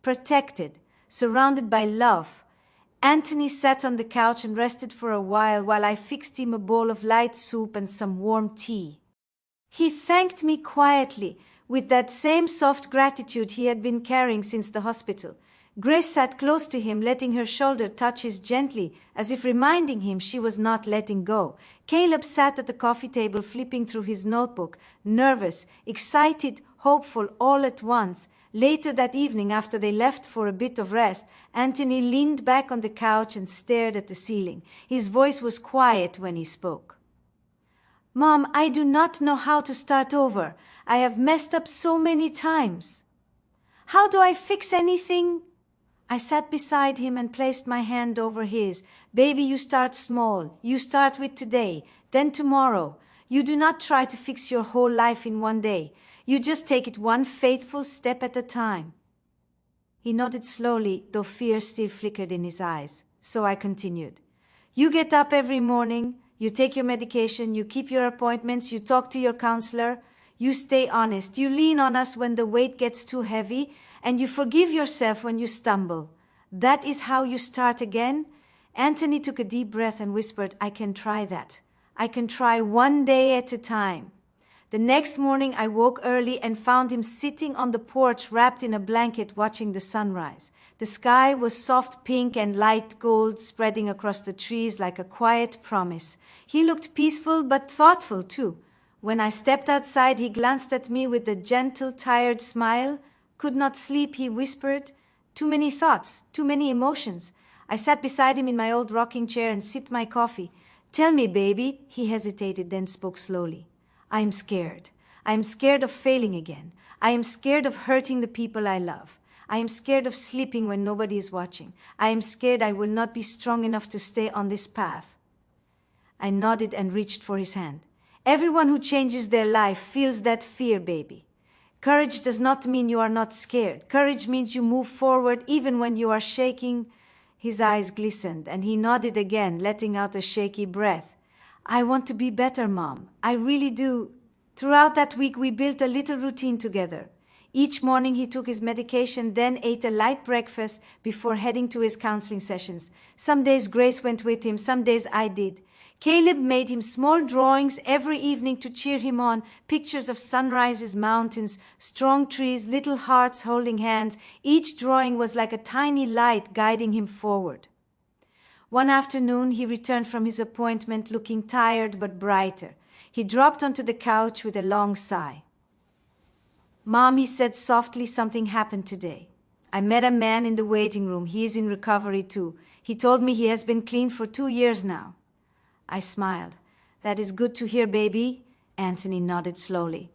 protected, surrounded by love. Anthony sat on the couch and rested for a while I fixed him a bowl of light soup and some warm tea. He thanked me quietly, with that same soft gratitude he had been carrying since the hospital. Grace sat close to him, letting her shoulder touch his gently, as if reminding him she was not letting go. Caleb sat at the coffee table, flipping through his notebook, nervous, excited, hopeful all at once. Later that evening, after they left for a bit of rest, Anthony leaned back on the couch and stared at the ceiling. His voice was quiet when he spoke. "Mom, I do not know how to start over. I have messed up so many times. How do I fix anything?" I sat beside him and placed my hand over his. "Baby, you start small. You start with today, then tomorrow. You do not try to fix your whole life in one day. You just take it one faithful step at a time." He nodded slowly, though fear still flickered in his eyes. So I continued. "You get up every morning. You take your medication. You keep your appointments. You talk to your counselor. You stay honest. You lean on us when the weight gets too heavy. And you forgive yourself when you stumble. That is how you start again." Anthony took a deep breath and whispered, "I can try that. I can try one day at a time." The next morning I woke early and found him sitting on the porch wrapped in a blanket watching the sunrise. The sky was soft pink and light gold spreading across the trees like a quiet promise. He looked peaceful but thoughtful too. When I stepped outside, he glanced at me with a gentle, tired smile. "Could not sleep," he whispered. "Too many thoughts, too many emotions." I sat beside him in my old rocking chair and sipped my coffee. "Tell me, baby," he hesitated, then spoke slowly. "I am scared. I am scared of failing again. I am scared of hurting the people I love. I am scared of sleeping when nobody is watching. I am scared I will not be strong enough to stay on this path." I nodded and reached for his hand. "Everyone who changes their life feels that fear, baby. Courage does not mean you are not scared. Courage means you move forward even when you are shaking." His eyes glistened, and he nodded again, letting out a shaky breath. "I want to be better, Mom. I really do." Throughout that week, we built a little routine together. Each morning, he took his medication, then ate a light breakfast before heading to his counseling sessions. Some days Grace went with him, some days I did. Caleb made him small drawings every evening to cheer him on, pictures of sunrises, mountains, strong trees, little hearts holding hands. Each drawing was like a tiny light guiding him forward. One afternoon, he returned from his appointment looking tired but brighter. He dropped onto the couch with a long sigh. "Mom," he said softly, "something happened today. I met a man in the waiting room. He is in recovery too. He told me he has been clean for 2 years now." I smiled. "That is good to hear, baby." Anthony nodded slowly.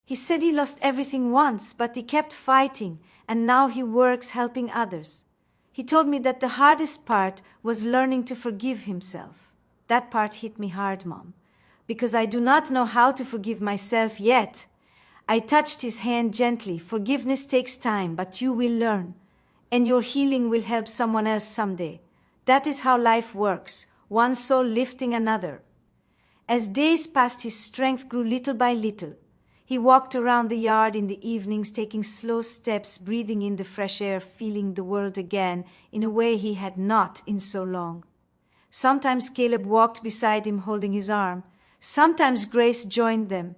"He said he lost everything once, but he kept fighting, and now he works helping others. He told me that the hardest part was learning to forgive himself. That part hit me hard, Mom, because I do not know how to forgive myself yet." I touched his hand gently. "Forgiveness takes time, but you will learn, and your healing will help someone else someday. That is how life works, one soul lifting another." As days passed, his strength grew little by little. He walked around the yard in the evenings, taking slow steps, breathing in the fresh air, feeling the world again in a way he had not in so long. Sometimes Caleb walked beside him, holding his arm. Sometimes Grace joined them.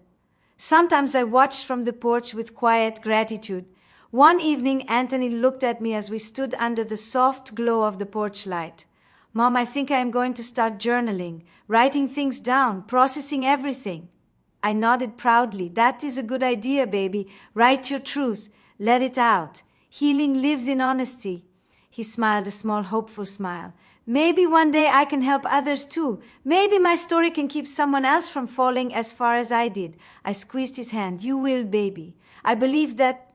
Sometimes I watched from the porch with quiet gratitude. One evening, Anthony looked at me as we stood under the soft glow of the porch light. "Mom, I think I am going to start journaling, writing things down, processing everything." I nodded proudly. "That is a good idea, baby. Write your truth. Let it out. Healing lives in honesty." He smiled a small, hopeful smile. "Maybe one day I can help others too. Maybe my story can keep someone else from falling as far as I did." I squeezed his hand. "You will, baby." I believe that.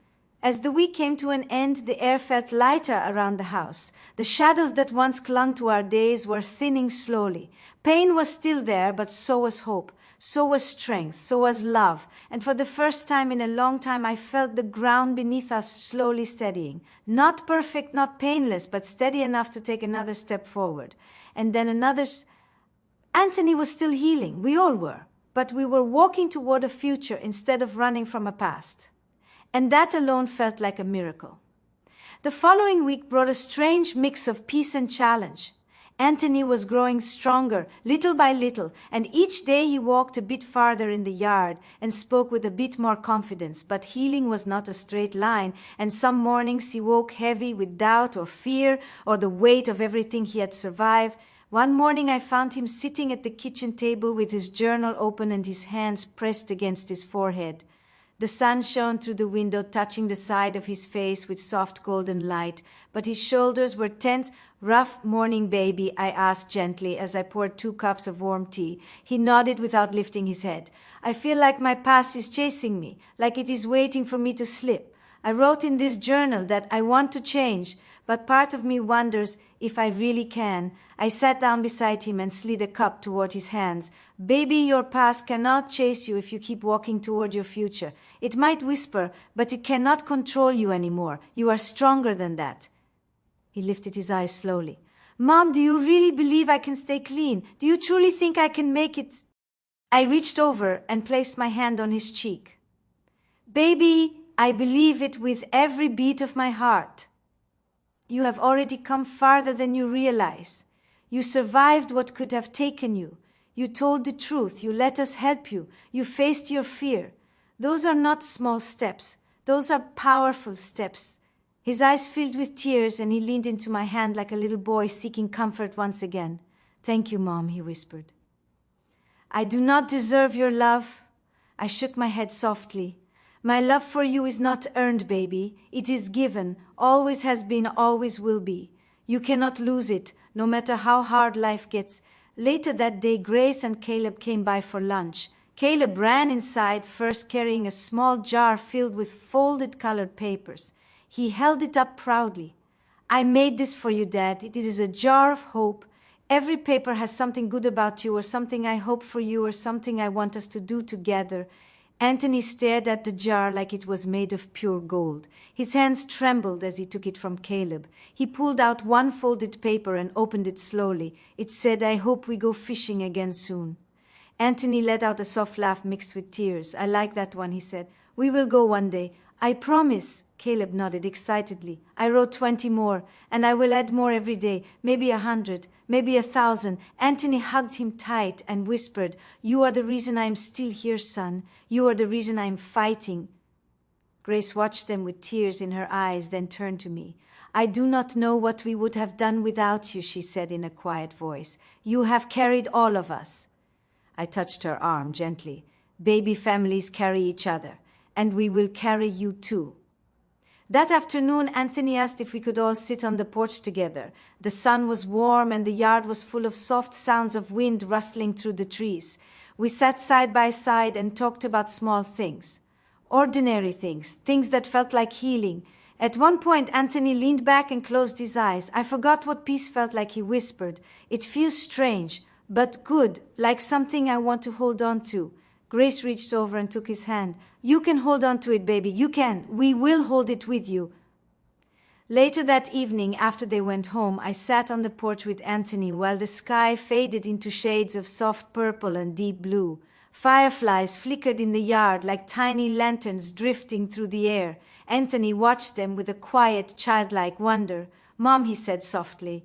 As the week came to an end, the air felt lighter around the house. The shadows that once clung to our days were thinning slowly. Pain was still there, but so was hope. So was strength, so was love, and for the first time in a long time I felt the ground beneath us slowly steadying. Not perfect, not painless, but steady enough to take another step forward. And then Anthony was still healing, we all were, but we were walking toward a future instead of running from a past. And that alone felt like a miracle. The following week brought a strange mix of peace and challenge. Anthony was growing stronger, little by little, and each day he walked a bit farther in the yard and spoke with a bit more confidence. But healing was not a straight line, and some mornings he woke heavy with doubt or fear or the weight of everything he had survived. One morning I found him sitting at the kitchen table with his journal open and his hands pressed against his forehead. The sun shone through the window, touching the side of his face with soft golden light, but his shoulders were tense. "Rough morning, baby?" I asked gently as I poured 2 cups of warm tea. He nodded without lifting his head. "I feel like my past is chasing me, like it is waiting for me to slip. I wrote in this journal that I want to change, but part of me wonders if I really can." I sat down beside him and slid a cup toward his hands. "Baby, your past cannot chase you if you keep walking toward your future. It might whisper, but it cannot control you anymore. You are stronger than that." He lifted his eyes slowly. "Mom, do you really believe I can stay clean? Do you truly think I can make it?" I reached over and placed my hand on his cheek. "Baby, I believe it with every beat of my heart. You have already come farther than you realize. You survived what could have taken you. You told the truth. You let us help you. You faced your fear. Those are not small steps. Those are powerful steps." His eyes filled with tears and he leaned into my hand like a little boy seeking comfort once again. "Thank you, Mom," he whispered. "I do not deserve your love." I shook my head softly. "My love for you is not earned, baby. It is given, always has been, always will be. You cannot lose it, no matter how hard life gets." Later that day, Grace and Caleb came by for lunch. Caleb ran inside, first carrying a small jar filled with folded colored papers. He held it up proudly. "I made this for you, Dad. It is a jar of hope. Every paper has something good about you, or something I hope for you, or something I want us to do together." Anthony stared at the jar like it was made of pure gold. His hands trembled as he took it from Caleb. He pulled out one folded paper and opened it slowly. It said, "I hope we go fishing again soon." Anthony let out a soft laugh mixed with tears. "I like that one," he said. "We will go one day. I promise." Caleb nodded excitedly. I wrote 20 more, and I will add more every day, maybe 100, maybe 1,000. Anthony hugged him tight and whispered, "You are the reason I am still here, son. You are the reason I am fighting." Grace watched them with tears in her eyes, then turned to me. I do not know what we would have done without you, she said in a quiet voice. You have carried all of us. I touched her arm gently. Baby families carry each other, and we will carry you too. That afternoon, Anthony asked if we could all sit on the porch together. The sun was warm and the yard was full of soft sounds of wind rustling through the trees. We sat side by side and talked about small things. Ordinary things, things that felt like healing. At one point, Anthony leaned back and closed his eyes. I forgot what peace felt like. He whispered, "It feels strange, but good, like something I want to hold on to." Grace reached over and took his hand. "You can hold on to it, baby. You can. We will hold it with you." Later that evening, after they went home, I sat on the porch with Anthony while the sky faded into shades of soft purple and deep blue. Fireflies flickered in the yard like tiny lanterns drifting through the air. Anthony watched them with a quiet, childlike wonder. "Mom," he said softly,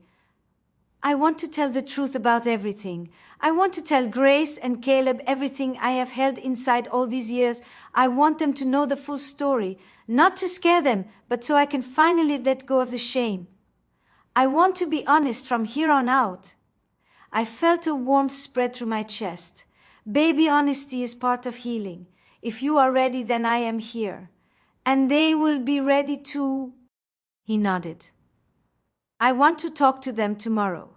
"I want to tell the truth about everything. I want to tell Grace and Caleb everything I have held inside all these years. I want them to know the full story, not to scare them, but so I can finally let go of the shame. I want to be honest from here on out." I felt a warmth spread through my chest. Baby honesty is part of healing. If you are ready, then I am here. And they will be ready too. He nodded. I want to talk to them tomorrow.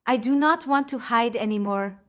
I do not want to hide anymore.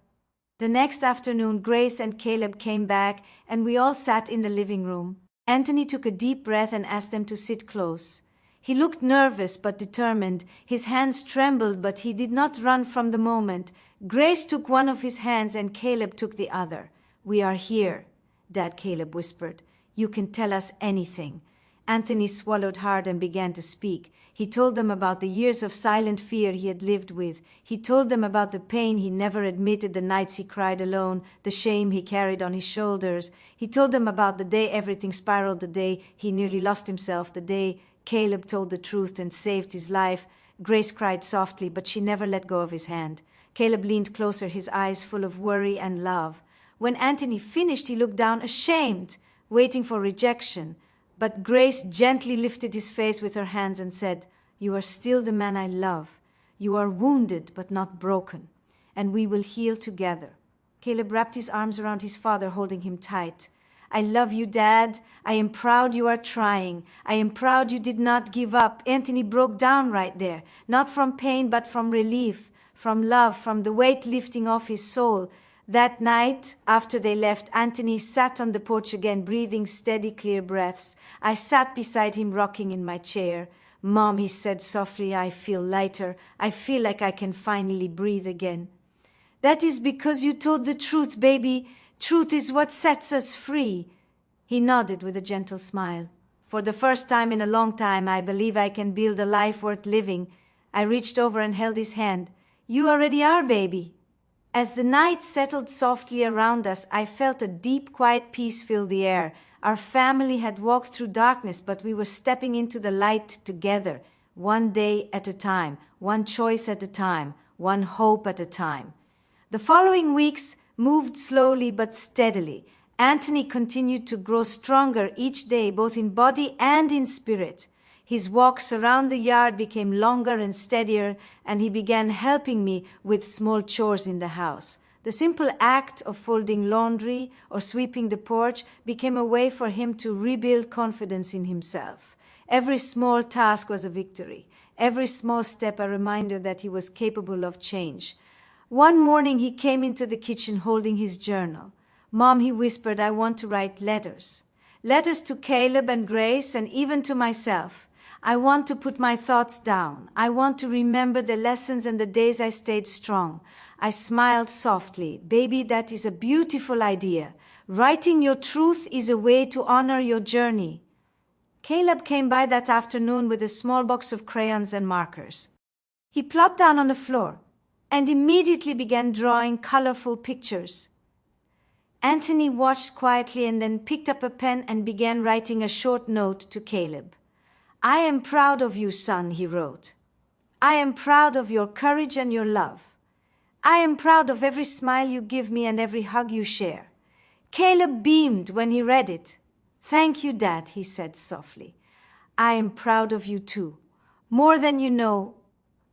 The next afternoon, Grace and Caleb came back, and we all sat in the living room. Anthony took a deep breath and asked them to sit close. He looked nervous but determined. His hands trembled, but he did not run from the moment. Grace took one of his hands and Caleb took the other. "We are here," Dad Caleb whispered. "You can tell us anything." Anthony swallowed hard and began to speak. He told them about the years of silent fear he had lived with. He told them about the pain he never admitted, the nights he cried alone, the shame he carried on his shoulders. He told them about the day everything spiraled, the day he nearly lost himself, the day Caleb told the truth and saved his life. Grace cried softly, but she never let go of his hand. Caleb leaned closer, his eyes full of worry and love. When Anthony finished, he looked down, ashamed, waiting for rejection. But Grace gently lifted his face with her hands and said, "You are still the man I love. You are wounded but not broken, and we will heal together." Caleb wrapped his arms around his father, holding him tight. "I love you, Dad. I am proud you are trying. I am proud you did not give up." Anthony broke down right there, not from pain but from relief, from love, from the weight lifting off his soul. That night, after they left, Anthony sat on the porch again, breathing steady, clear breaths. I sat beside him, rocking in my chair. "Mom," he said softly, "I feel lighter. I feel like I can finally breathe again." "That is because you told the truth, baby. Truth is what sets us free." He nodded with a gentle smile. "For the first time in a long time, I believe I can build a life worth living." I reached over and held his hand. "You already are, baby." As the night settled softly around us, I felt a deep, quiet peace fill the air. Our family had walked through darkness, but we were stepping into the light together, one day at a time, one choice at a time, one hope at a time. The following weeks moved slowly but steadily. Anthony continued to grow stronger each day, both in body and in spirit. His walks around the yard became longer and steadier, and he began helping me with small chores in the house. The simple act of folding laundry or sweeping the porch became a way for him to rebuild confidence in himself. Every small task was a victory. Every small step a reminder that he was capable of change. One morning he came into the kitchen holding his journal. "Mom," he whispered, "I want to write letters. Letters to Caleb and Grace and even to myself. I want to put my thoughts down. I want to remember the lessons and the days I stayed strong." I smiled softly. "Baby, that is a beautiful idea. Writing your truth is a way to honor your journey." Caleb came by that afternoon with a small box of crayons and markers. He plopped down on the floor and immediately began drawing colorful pictures. Anthony watched quietly and then picked up a pen and began writing a short note to Caleb. "I am proud of you, son," he wrote. "I am proud of your courage and your love. I am proud of every smile you give me and every hug you share." Caleb beamed when he read it. Thank you, Dad, he said softly. I am proud of you too. More than you know.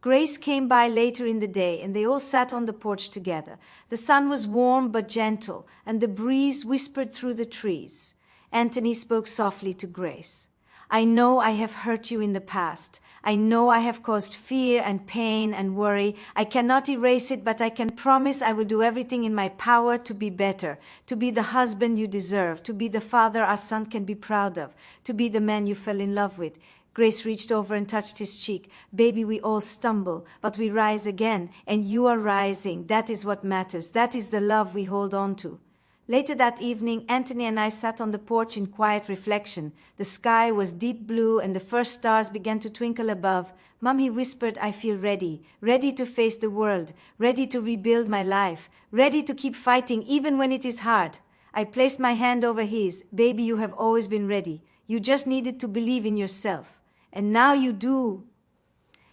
Grace came by later in the day, and they all sat on the porch together. The sun was warm but gentle, and the breeze whispered through the trees. Anthony spoke softly to Grace. I know I have hurt you in the past. I know I have caused fear and pain and worry. I cannot erase it, but I can promise I will do everything in my power to be better, to be the husband you deserve, to be the father our son can be proud of, to be the man you fell in love with. Grace reached over and touched his cheek. Baby, we all stumble, but we rise again, and you are rising. That is what matters. That is the love we hold on to. Later that evening, Anthony and I sat on the porch in quiet reflection. The sky was deep blue, and the first stars began to twinkle above. Mom, he whispered, I feel ready, ready to face the world, ready to rebuild my life, ready to keep fighting even when it is hard. I placed my hand over his. Baby, you have always been ready. You just needed to believe in yourself. And now you do.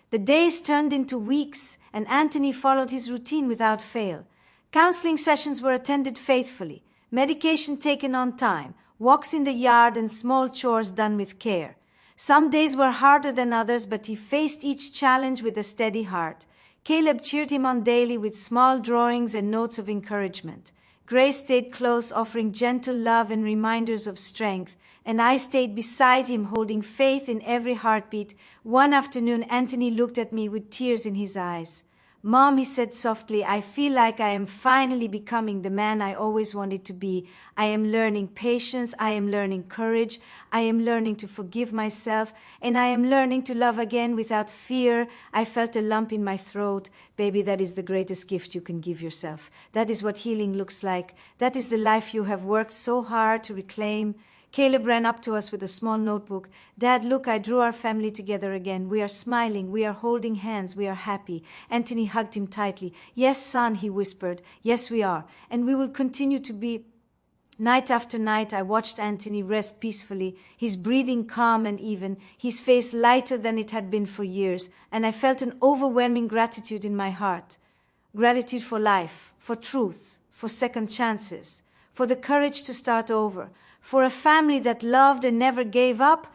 The days turned into weeks, and Anthony followed his routine without fail. Counseling sessions were attended faithfully, medication taken on time, walks in the yard and small chores done with care. Some days were harder than others, but he faced each challenge with a steady heart. Caleb cheered him on daily with small drawings and notes of encouragement. Grace stayed close, offering gentle love and reminders of strength, and I stayed beside him, holding faith in every heartbeat. One afternoon, Anthony looked at me with tears in his eyes. Mom, he said softly, I feel like I am finally becoming the man I always wanted to be. I am learning patience, I am learning courage, I am learning to forgive myself, and I am learning to love again without fear. I felt a lump in my throat. Baby, that is the greatest gift you can give yourself. That is what healing looks like. That is the life you have worked so hard to reclaim. Caleb ran up to us with a small notebook. Dad, look, I drew our family together again. We are smiling. We are holding hands. We are happy. Anthony hugged him tightly. Yes, son, he whispered. Yes, we are. And we will continue to be. Night after night, I watched Anthony rest peacefully, his breathing calm and even, his face lighter than it had been for years, and I felt an overwhelming gratitude in my heart. Gratitude for life, for truth, for second chances, for the courage to start over, for a family that loved and never gave up.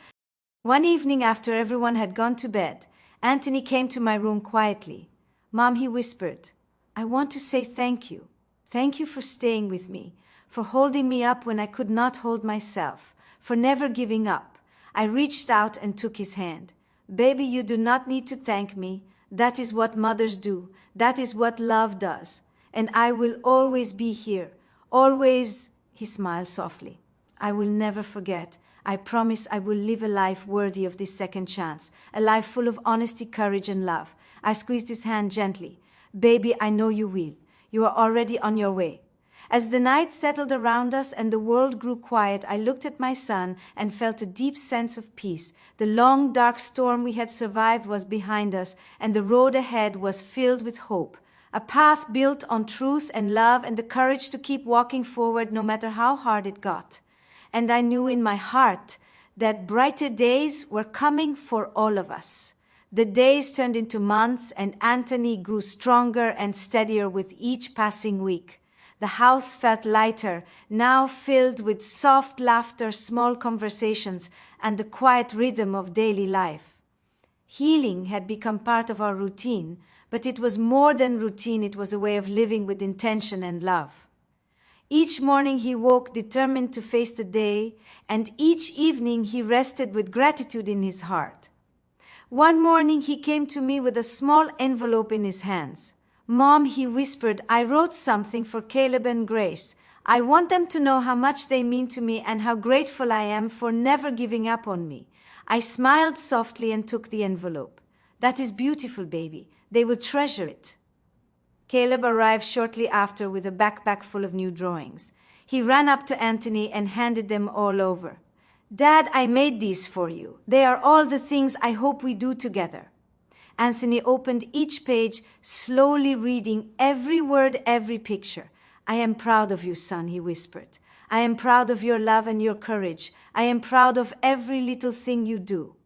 One evening after everyone had gone to bed, Anthony came to my room quietly. Mom, he whispered, I want to say thank you. Thank you for staying with me, for holding me up when I could not hold myself, for never giving up. I reached out and took his hand. Baby, you do not need to thank me. That is what mothers do. That is what love does. And I will always be here. Always, he smiled softly. I will never forget. I promise I will live a life worthy of this second chance, a life full of honesty, courage, and love. I squeezed his hand gently. Baby, I know you will. You are already on your way. As the night settled around us and the world grew quiet, I looked at my son and felt a deep sense of peace. The long, dark storm we had survived was behind us, and the road ahead was filled with hope. A path built on truth and love and the courage to keep walking forward no matter how hard it got. And I knew in my heart that brighter days were coming for all of us. The days turned into months, and Anthony grew stronger and steadier with each passing week. The house felt lighter, now filled with soft laughter, small conversations, and the quiet rhythm of daily life. Healing had become part of our routine, but it was more than routine. It was a way of living with intention and love. Each morning he woke determined to face the day, and each evening he rested with gratitude in his heart. One morning he came to me with a small envelope in his hands. Mom, he whispered, I wrote something for Caleb and Grace. I want them to know how much they mean to me and how grateful I am for never giving up on me. I smiled softly and took the envelope. That is beautiful, baby. They will treasure it. Caleb arrived shortly after with a backpack full of new drawings. He ran up to Anthony and handed them all over. Dad, I made these for you. They are all the things I hope we do together. Anthony opened each page, slowly reading every word, every picture. I am proud of you, son, he whispered. I am proud of your love and your courage. I am proud of every little thing you do.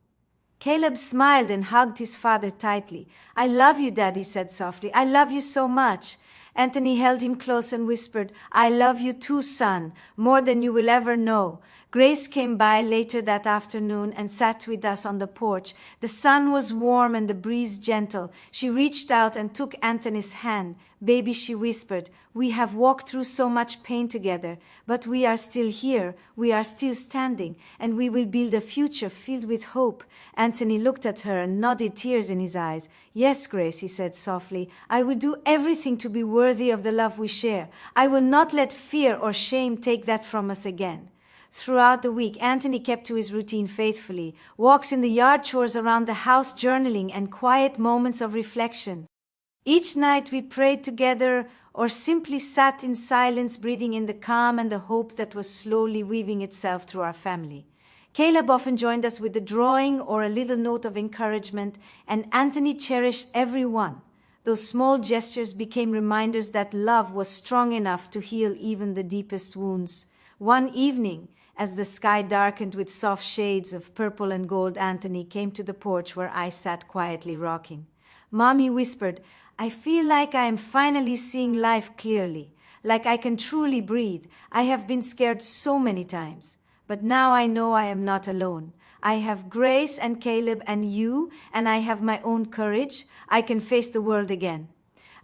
Caleb smiled and hugged his father tightly. I love you, Dad, he said softly. I love you so much. Anthony held him close and whispered, I love you too, son, more than you will ever know. Grace came by later that afternoon and sat with us on the porch. The sun was warm and the breeze gentle. She reached out and took Anthony's hand. "Baby," she whispered, "we have walked through so much pain together, but we are still here, we are still standing, and we will build a future filled with hope." Anthony looked at her and nodded, tears in his eyes. "Yes, Grace," he said softly, "I will do everything to be worthy of the love we share. I will not let fear or shame take that from us again." Throughout the week, Anthony kept to his routine faithfully, walks in the yard, chores around the house, journaling, and quiet moments of reflection. Each night we prayed together or simply sat in silence, breathing in the calm and the hope that was slowly weaving itself through our family. Caleb often joined us with a drawing or a little note of encouragement, and Anthony cherished every one. Those small gestures became reminders that love was strong enough to heal even the deepest wounds. One evening, as the sky darkened with soft shades of purple and gold, Anthony came to the porch where I sat quietly rocking. "Mom," he whispered, "I feel like I am finally seeing life clearly, like I can truly breathe. I have been scared so many times, but now I know I am not alone. I have Grace and Caleb and you, and I have my own courage. I can face the world again."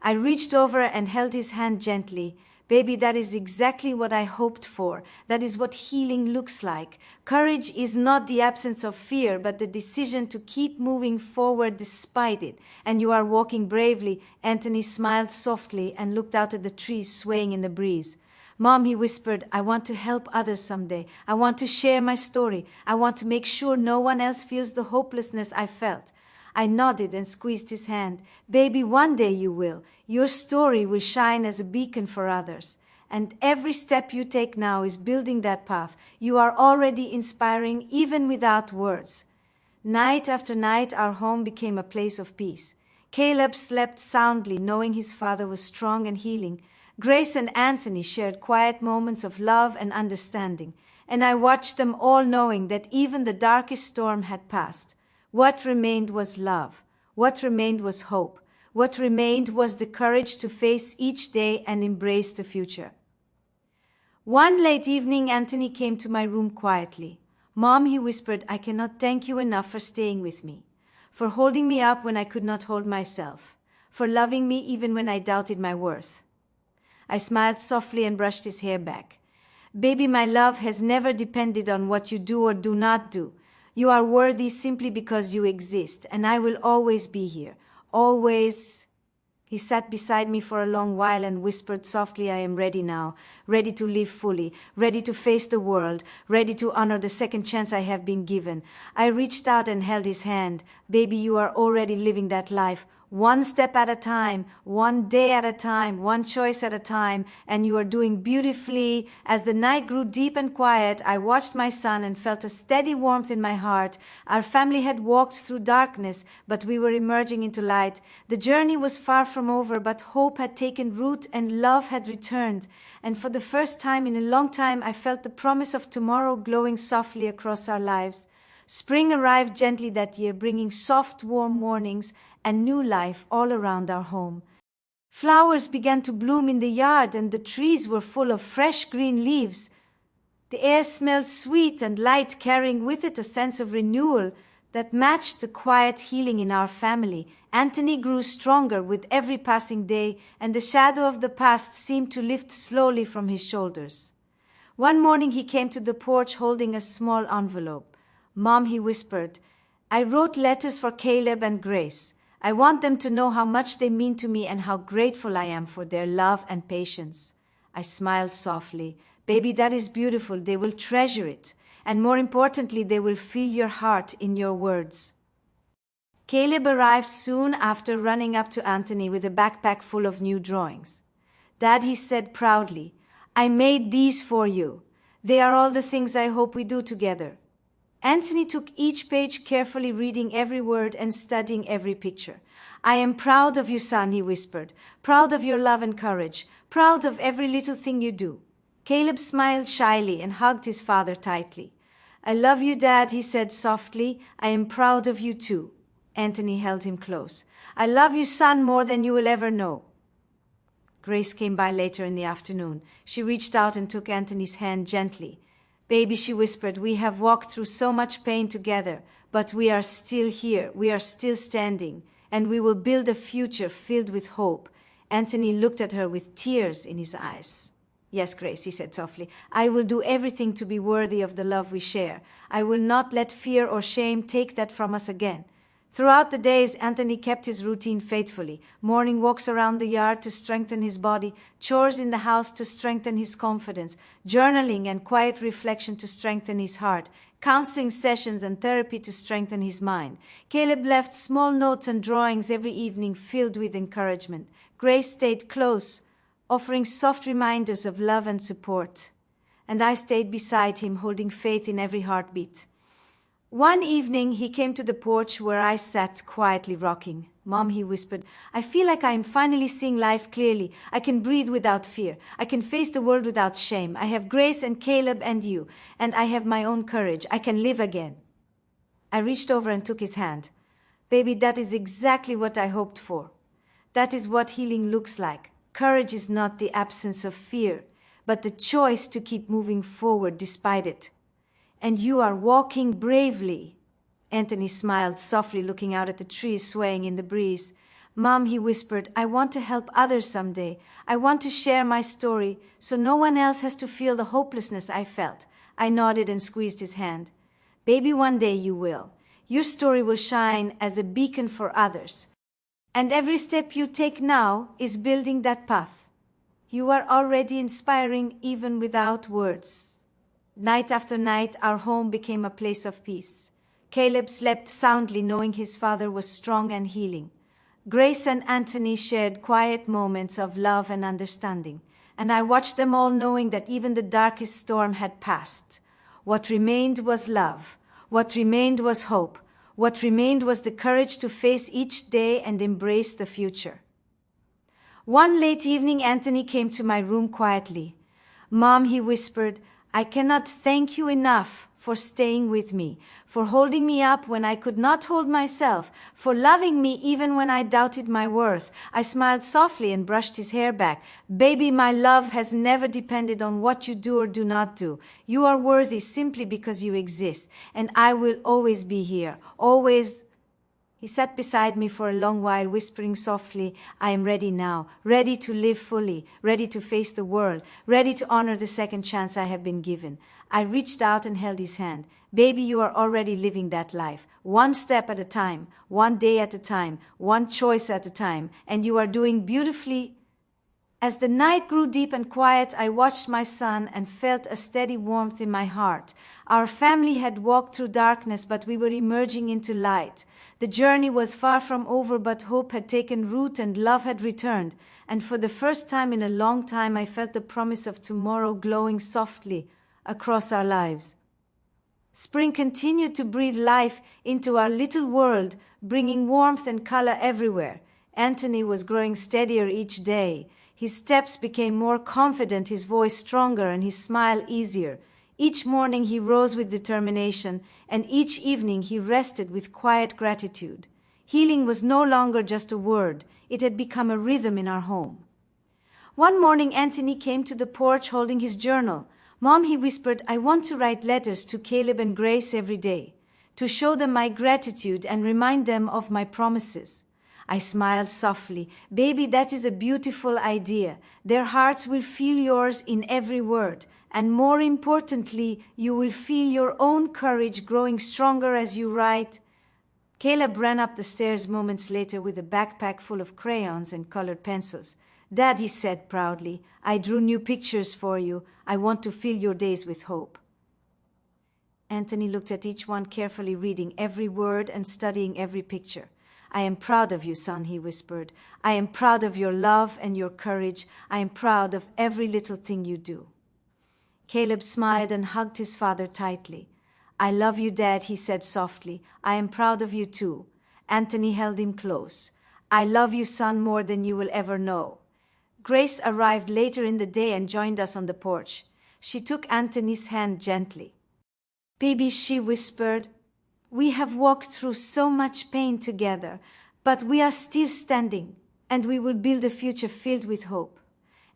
I reached over and held his hand gently. "Baby, that is exactly what I hoped for. That is what healing looks like. Courage is not the absence of fear, but the decision to keep moving forward despite it. And you are walking bravely." Anthony smiled softly and looked out at the trees swaying in the breeze. "Mom," he whispered, "I want to help others someday. I want to share my story. I want to make sure no one else feels the hopelessness I felt." I nodded and squeezed his hand. "Baby, one day you will. Your story will shine as a beacon for others. And every step you take now is building that path. You are already inspiring even without words." Night after night, our home became a place of peace. Caleb slept soundly, knowing his father was strong and healing. Grace and Anthony shared quiet moments of love and understanding. And I watched them all, knowing that even the darkest storm had passed. What remained was love. What remained was hope. What remained was the courage to face each day and embrace the future. One late evening, Anthony came to my room quietly. "Mom," he whispered, "I cannot thank you enough for staying with me, for holding me up when I could not hold myself, for loving me even when I doubted my worth." I smiled softly and brushed his hair back. "Baby, my love has never depended on what you do or do not do. You are worthy simply because you exist, and I will always be here. Always." He sat beside me for a long while and whispered softly, "I am ready now, ready to live fully, ready to face the world, ready to honor the second chance I have been given." I reached out and held his hand. "Baby, you are already living that life. One step at a time, one day at a time, one choice at a time, and you are doing beautifully." As the night grew deep and quiet, I watched my son and felt a steady warmth in my heart. Our family had walked through darkness, but we were emerging into light. The journey was far from over, but hope had taken root and love had returned. And for the first time in a long time, I felt the promise of tomorrow glowing softly across our lives. Spring arrived gently that year, bringing soft, warm mornings and new life all around our home. Flowers began to bloom in the yard, and the trees were full of fresh green leaves. The air smelled sweet and light, carrying with it a sense of renewal that matched the quiet healing in our family. Anthony grew stronger with every passing day, and the shadow of the past seemed to lift slowly from his shoulders. One morning he came to the porch holding a small envelope. "Mom," he whispered, "I wrote letters for Caleb and Grace. I want them to know how much they mean to me and how grateful I am for their love and patience." I smiled softly. "Baby, that is beautiful. They will treasure it. And more importantly, they will feel your heart in your words." Caleb arrived soon after, running up to Anthony with a backpack full of new drawings. "Dad," he said proudly, "I made these for you. They are all the things I hope we do together." Anthony took each page carefully, reading every word and studying every picture. "I am proud of you, son," he whispered. "Proud of your love and courage. Proud of every little thing you do." Caleb smiled shyly and hugged his father tightly. "I love you, Dad," he said softly. "I am proud of you too." Anthony held him close. "I love you, son, more than you will ever know." Grace came by later in the afternoon. She reached out and took Anthony's hand gently. Baby, she whispered, we have walked through so much pain together, but we are still here, we are still standing, and we will build a future filled with hope. Anthony looked at her with tears in his eyes. Yes, Grace, he said softly, I will do everything to be worthy of the love we share. I will not let fear or shame take that from us again. Throughout the days, Anthony kept his routine faithfully. Morning walks around the yard to strengthen his body, chores in the house to strengthen his confidence, journaling and quiet reflection to strengthen his heart, counseling sessions and therapy to strengthen his mind. Caleb left small notes and drawings every evening filled with encouragement. Grace stayed close, offering soft reminders of love and support. And I stayed beside him, holding faith in every heartbeat. One evening, he came to the porch where I sat quietly rocking. Mom, he whispered, I feel like I am finally seeing life clearly. I can breathe without fear. I can face the world without shame. I have Grace and Caleb and you, and I have my own courage. I can live again. I reached over and took his hand. Baby, that is exactly what I hoped for. That is what healing looks like. Courage is not the absence of fear, but the choice to keep moving forward despite it. And you are walking bravely. Anthony smiled softly, looking out at the trees swaying in the breeze. Mom, he whispered, I want to help others someday. I want to share my story so no one else has to feel the hopelessness I felt. I nodded and squeezed his hand. Baby, one day you will. Your story will shine as a beacon for others. And every step you take now is building that path. You are already inspiring even without words. Night after night, our home became a place of peace. Caleb slept soundly, knowing his father was strong and healing. Grace and Anthony shared quiet moments of love and understanding, and I watched them all, knowing that even the darkest storm had passed. What remained was love. What remained was hope. What remained was the courage to face each day and embrace the future. One late evening, Anthony came to my room quietly. Mom, he whispered, I cannot thank you enough for staying with me, for holding me up when I could not hold myself, for loving me even when I doubted my worth. I smiled softly and brushed his hair back. Baby, my love has never depended on what you do or do not do. You are worthy simply because you exist, and I will always be here, always. He sat beside me for a long while, whispering softly, I am ready now, ready to live fully, ready to face the world, ready to honor the second chance I have been given. I reached out and held his hand. Baby, you are already living that life, one step at a time, one day at a time, one choice at a time, and you are doing beautifully. As the night grew deep and quiet, I watched my son and felt a steady warmth in my heart. Our family had walked through darkness, but we were emerging into light. The journey was far from over, but hope had taken root and love had returned. And for the first time in a long time, I felt the promise of tomorrow glowing softly across our lives. Spring continued to breathe life into our little world, bringing warmth and color everywhere. Anthony was growing steadier each day. His steps became more confident, his voice stronger, and his smile easier. Each morning he rose with determination, and each evening he rested with quiet gratitude. Healing was no longer just a word. It had become a rhythm in our home. One morning Anthony came to the porch holding his journal. Mom, he whispered, I want to write letters to Caleb and Grace every day, to show them my gratitude and remind them of my promises. I smiled softly. Baby, that is a beautiful idea. Their hearts will feel yours in every word. And more importantly, you will feel your own courage growing stronger as you write. Caleb ran up the stairs moments later with a backpack full of crayons and colored pencils. Dad, he said proudly, I drew new pictures for you. I want to fill your days with hope. Anthony looked at each one carefully, reading every word and studying every picture. I am proud of you, son, he whispered. I am proud of your love and your courage. I am proud of every little thing you do. Caleb smiled and hugged his father tightly. I love you, Dad, he said softly. I am proud of you too. Anthony held him close. I love you, son, more than you will ever know. Grace arrived later in the day and joined us on the porch. She took Anthony's hand gently. Baby, she whispered, we have walked through so much pain together, but we are still standing, and we will build a future filled with hope.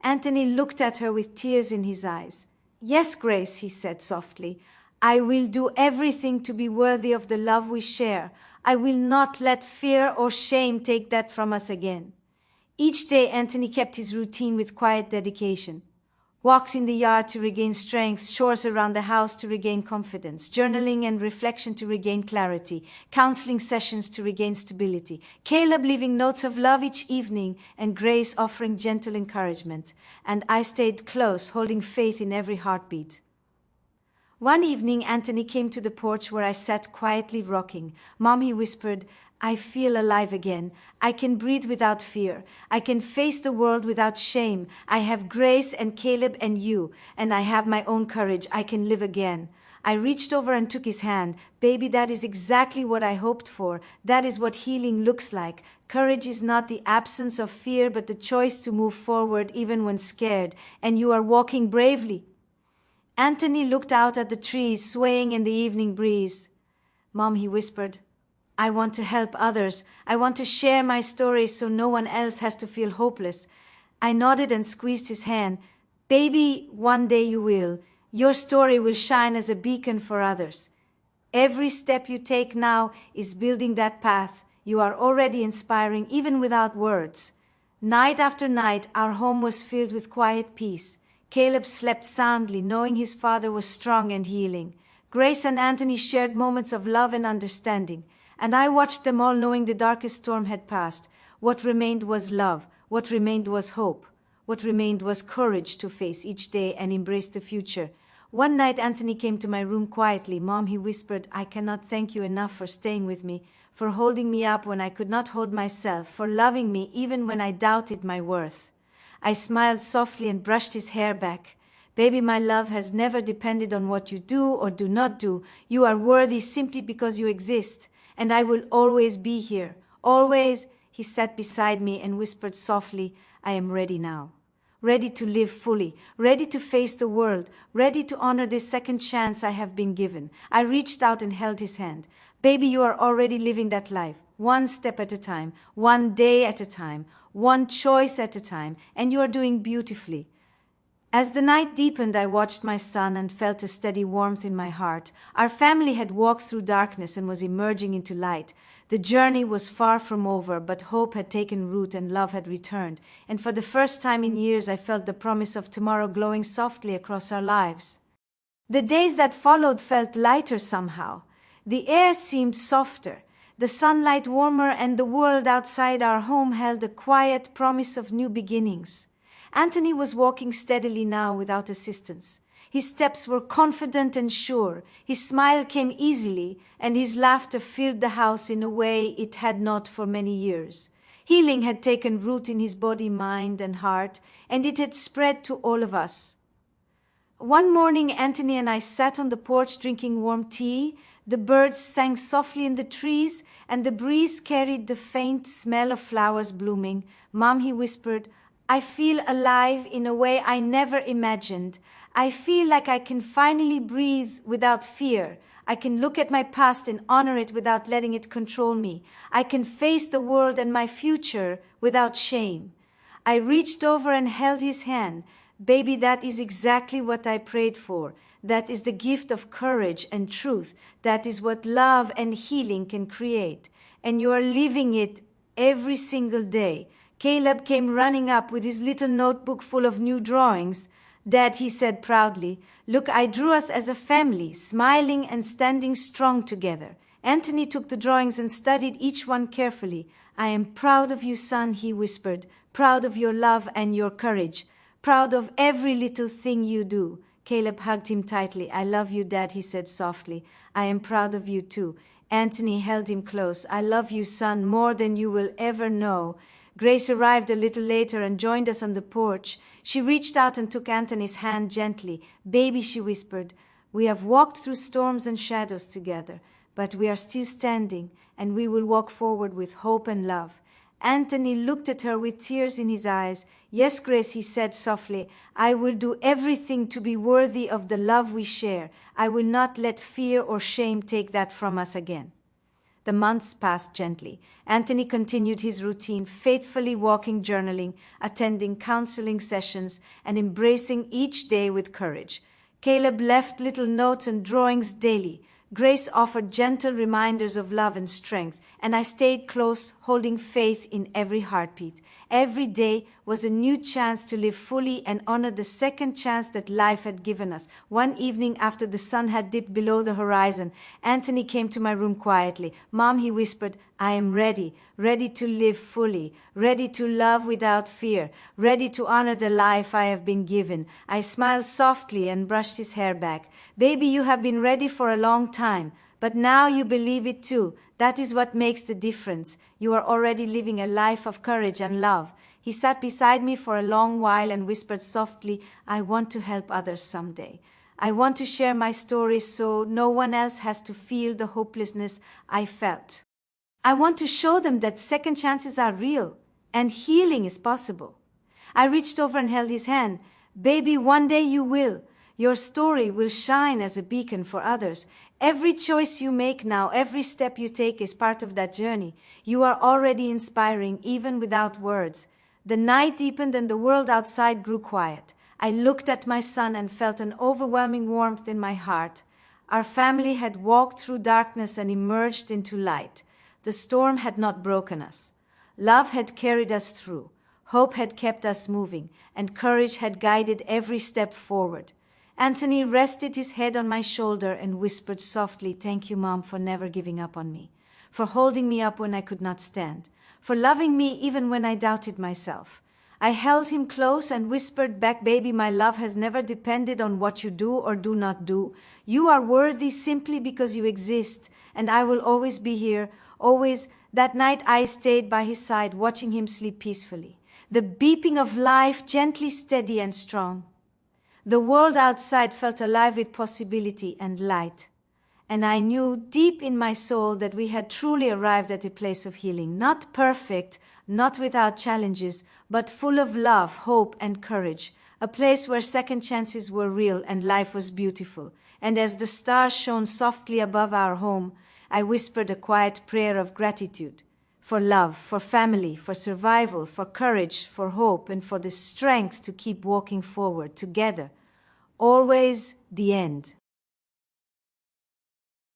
Anthony looked at her with tears in his eyes. Yes, Grace, he said softly. I will do everything to be worthy of the love we share. I will not let fear or shame take that from us again. Each day, Anthony kept his routine with quiet dedication. Walks in the yard to regain strength, chores around the house to regain confidence, journaling and reflection to regain clarity, counseling sessions to regain stability, Caleb leaving notes of love each evening, and Grace offering gentle encouragement. And I stayed close, holding faith in every heartbeat. One evening, Anthony came to the porch where I sat quietly rocking. Mom, he whispered, I feel alive again. I can breathe without fear. I can face the world without shame. I have Grace and Caleb and you, and I have my own courage. I can live again. I reached over and took his hand. Baby, that is exactly what I hoped for. That is what healing looks like. Courage is not the absence of fear, but the choice to move forward even when scared. And you are walking bravely. Anthony looked out at the trees swaying in the evening breeze. Mom, he whispered, I want to help others. I want to share my story so no one else has to feel hopeless. I nodded and squeezed his hand. Baby, one day you will. Your story will shine as a beacon for others. Every step you take now is building that path. You are already inspiring even without words. Night after night, our home was filled with quiet peace. Caleb slept soundly, knowing his father was strong and healing. Grace and Anthony shared moments of love and understanding, and I watched them all knowing the darkest storm had passed. What remained was love. What remained was hope. What remained was courage to face each day and embrace the future. One night, Anthony came to my room quietly. Mom, he whispered, I cannot thank you enough for staying with me, for holding me up when I could not hold myself, for loving me even when I doubted my worth. I smiled softly and brushed his hair back. Baby, my love has never depended on what you do or do not do. You are worthy simply because you exist, and I will always be here. Always. He sat beside me and whispered softly, I am ready now. Ready to live fully, ready to face the world, ready to honor this second chance I have been given. I reached out and held his hand. Baby, you are already living that life, one step at a time, one day at a time, one choice at a time, and you are doing beautifully. As the night deepened, I watched my son and felt a steady warmth in my heart. Our family had walked through darkness and was emerging into light. The journey was far from over, but hope had taken root and love had returned. And for the first time in years, I felt the promise of tomorrow glowing softly across our lives. The days that followed felt lighter somehow. The air seemed softer, the sunlight warmer, and the world outside our home held a quiet promise of new beginnings. Anthony was walking steadily now without assistance. His steps were confident and sure. His smile came easily, and his laughter filled the house in a way it had not for many years. Healing had taken root in his body, mind, and heart, and it had spread to all of us. One morning, Anthony and I sat on the porch drinking warm tea. The birds sang softly in the trees, and the breeze carried the faint smell of flowers blooming. Mom, he whispered, I feel alive in a way I never imagined. I feel like I can finally breathe without fear. I can look at my past and honor it without letting it control me. I can face the world and my future without shame. I reached over and held his hand. Baby, that is exactly what I prayed for. That is the gift of courage and truth. That is what love and healing can create. And you are living it every single day. Caleb came running up with his little notebook full of new drawings. Dad, he said proudly, look, I drew us as a family, smiling and standing strong together. Anthony took the drawings and studied each one carefully. I am proud of you, son, he whispered, proud of your love and your courage, proud of every little thing you do. Caleb hugged him tightly. I love you, Dad, he said softly. I am proud of you too. Anthony held him close. I love you, son, more than you will ever know. Grace arrived a little later and joined us on the porch. She reached out and took Anthony's hand gently. Baby, she whispered, we have walked through storms and shadows together, but we are still standing, and we will walk forward with hope and love. Anthony looked at her with tears in his eyes. Yes, Grace, he said softly, I will do everything to be worthy of the love we share. I will not let fear or shame take that from us again. The months passed gently. Anthony continued his routine, faithfully walking, journaling, attending counseling sessions, and embracing each day with courage. Caleb left little notes and drawings daily. Grace offered gentle reminders of love and strength, and I stayed close, holding faith in every heartbeat. Every day was a new chance to live fully and honor the second chance that life had given us. One evening after the sun had dipped below the horizon, Anthony came to my room quietly. "Mom," he whispered, "I am ready, ready to live fully, ready to love without fear, ready to honor the life I have been given." I smiled softly and brushed his hair back. "Baby, you have been ready for a long time, but now you believe it too. That is what makes the difference. You are already living a life of courage and love." He sat beside me for a long while and whispered softly, "I want to help others someday. I want to share my story so no one else has to feel the hopelessness I felt. I want to show them that second chances are real and healing is possible." I reached over and held his hand. "Baby, one day you will. Your story will shine as a beacon for others. Every choice you make now, every step you take is part of that journey. You are already inspiring, even without words." The night deepened and the world outside grew quiet. I looked at my son and felt an overwhelming warmth in my heart. Our family had walked through darkness and emerged into light. The storm had not broken us. Love had carried us through. Hope had kept us moving, and courage had guided every step forward. Anthony rested his head on my shoulder and whispered softly, "Thank you, Mom, for never giving up on me, for holding me up when I could not stand, for loving me even when I doubted myself." I held him close and whispered back, "Baby, my love has never depended on what you do or do not do. You are worthy simply because you exist, and I will always be here, always." That night I stayed by his side, watching him sleep peacefully. The beeping of life, gently steady and strong. The world outside felt alive with possibility and light. And I knew deep in my soul that we had truly arrived at a place of healing. Not perfect, not without challenges, but full of love, hope, and courage. A place where second chances were real and life was beautiful. And as the stars shone softly above our home, I whispered a quiet prayer of gratitude. For love, for family, for survival, for courage, for hope, and for the strength to keep walking forward together. Always the end.